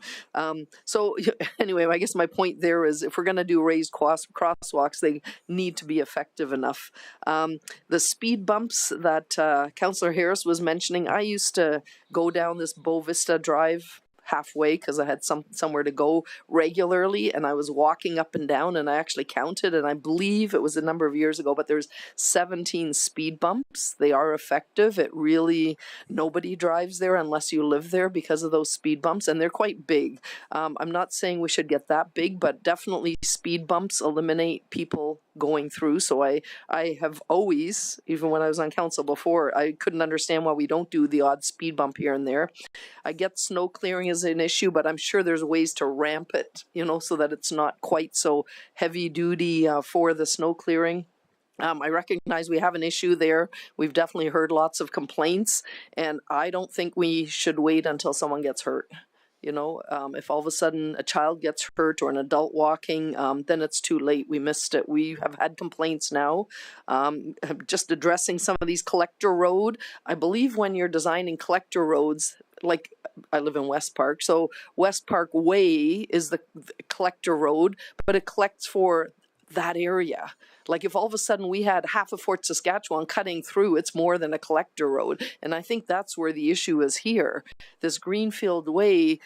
B: So anyway, I guess my point there is if we're going to do raised crosswalks, they need to be effective enough. The speed bumps that Councillor Harris was mentioning, I used to go down this Bow Vista Drive halfway because I had somewhere to go regularly, and I was walking up and down, and I actually counted, and I believe it was a number of years ago, but there's 17 speed bumps. They are effective. It really, nobody drives there unless you live there because of those speed bumps, and they're quite big. I'm not saying we should get that big, but definitely speed bumps eliminate people going through. So I have always, even when I was on council before, I couldn't understand why we don't do the odd speed bump here and there. I get snow clearing is an issue, but I'm sure there's ways to ramp it, so that it's not quite so heavy duty for the snow clearing. I recognize we have an issue there. We've definitely heard lots of complaints, and I don't think we should wait until someone gets hurt. If all of a sudden a child gets hurt or an adult walking, then it's too late. We missed it. We have had complaints now. Just addressing some of these collector road. I believe when you're designing collector roads, like I live in West Park, so West Park Way is the collector road, but it collects for that area. Like if all of a sudden we had half of Fort Saskatchewan cutting through, it's more than a collector road. And I think that's where the issue is here. This Greenfield Way,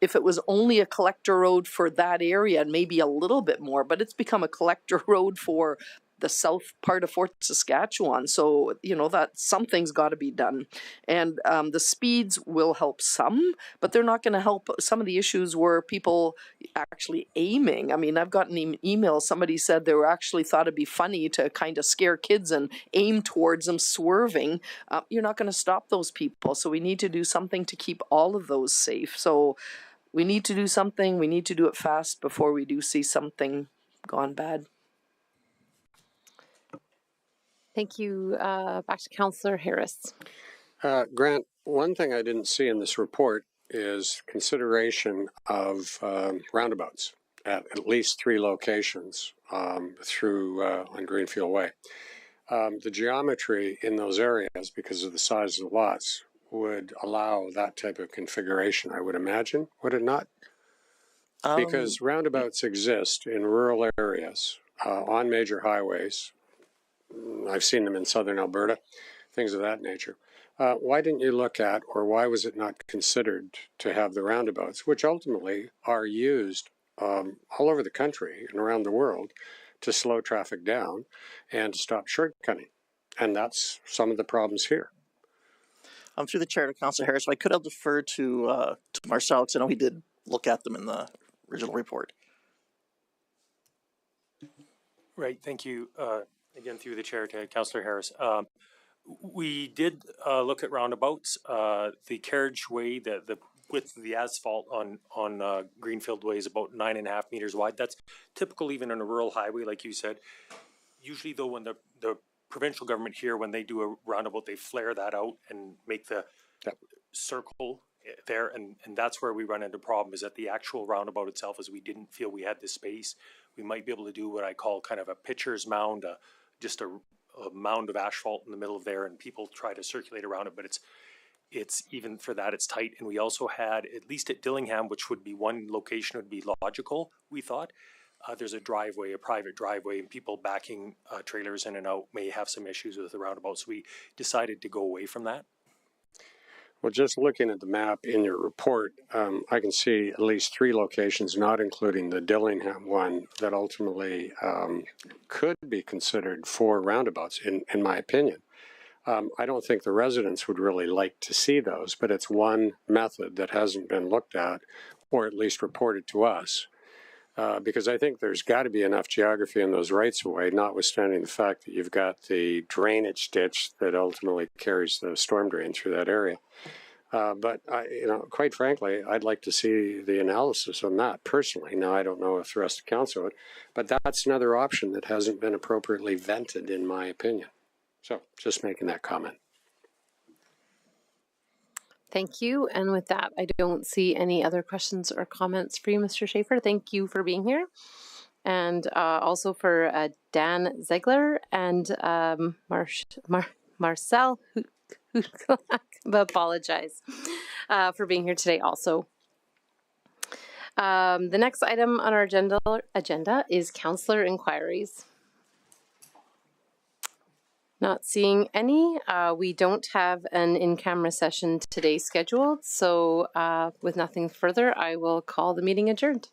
B: if it was only a collector road for that area and maybe a little bit more, but it's become a collector road for the south part of Fort Saskatchewan. So, that something's got to be done. And the speeds will help some, but they're not going to help some of the issues where people actually aiming. I mean, I've gotten an email, somebody said they were actually thought it'd be funny to kind of scare kids and aim towards them swerving. You're not going to stop those people. So we need to do something to keep all of those safe. So we need to do something. We need to do it fast before we do see something gone bad.
A: Thank you. Back to Councillor Harris.
F: Grant, one thing I didn't see in this report is consideration of roundabouts at least 3 locations through on Greenfield Way. The geometry in those areas, because of the size of the lots, would allow that type of configuration, I would imagine, would it not? Because roundabouts exist in rural areas, on major highways. I've seen them in southern Alberta, things of that nature. Why didn't you look at, or why was it not considered to have the roundabouts, which ultimately are used all over the country and around the world to slow traffic down and to stop shortcutting? And that's some of the problems here.
N: Through the chair to Councillor Harris, if I could have deferred to Marcel, because I know he did look at them in the original report.
G: Right, thank you. Again, through the chair to Councillor Harris. We did look at roundabouts. The carriageway, the width of the asphalt on Greenfield Way is about 9.5 meters wide. That's typical even on a rural highway, like you said. Usually, though, when the provincial government here, when they do a roundabout, they flare that out and make the circle there, and that's where we run into problem, is that the actual roundabout itself, is we didn't feel we had the space. We might be able to do what I call kind of a pitcher's mound, just a mound of asphalt in the middle of there, and people try to circulate around it, but it's even for that, it's tight. And we also had, at least at Dillingham, which would be one location would be logical, we thought, there's a driveway, a private driveway, and people backing trailers in and out may have some issues with the roundabout. So we decided to go away from that.
F: Well, just looking at the map in your report, I can see at least 3 locations, not including the Dillingham one, that ultimately could be considered for roundabouts, in my opinion. I don't think the residents would really like to see those, but it's one method that hasn't been looked at, or at least reported to us. Because I think there's got to be enough geography in those rights-of-way, notwithstanding the fact that you've got the drainage ditch that ultimately carries the storm drain through that area. But quite frankly, I'd like to see the analysis on that personally. Now, I don't know if the rest of council would, but that's another option that hasn't been appropriately vented, in my opinion. So, just making that comment.
A: Thank you. And with that, I don't see any other questions or comments for you, Mr. Schaefer. Thank you for being here. And also for Dan Ziegler and Marcel, who apologize for being here today also. The next item on our agenda is councillor inquiries. Not seeing any. We don't have an in-camera session today scheduled, so with nothing further, I will call the meeting adjourned.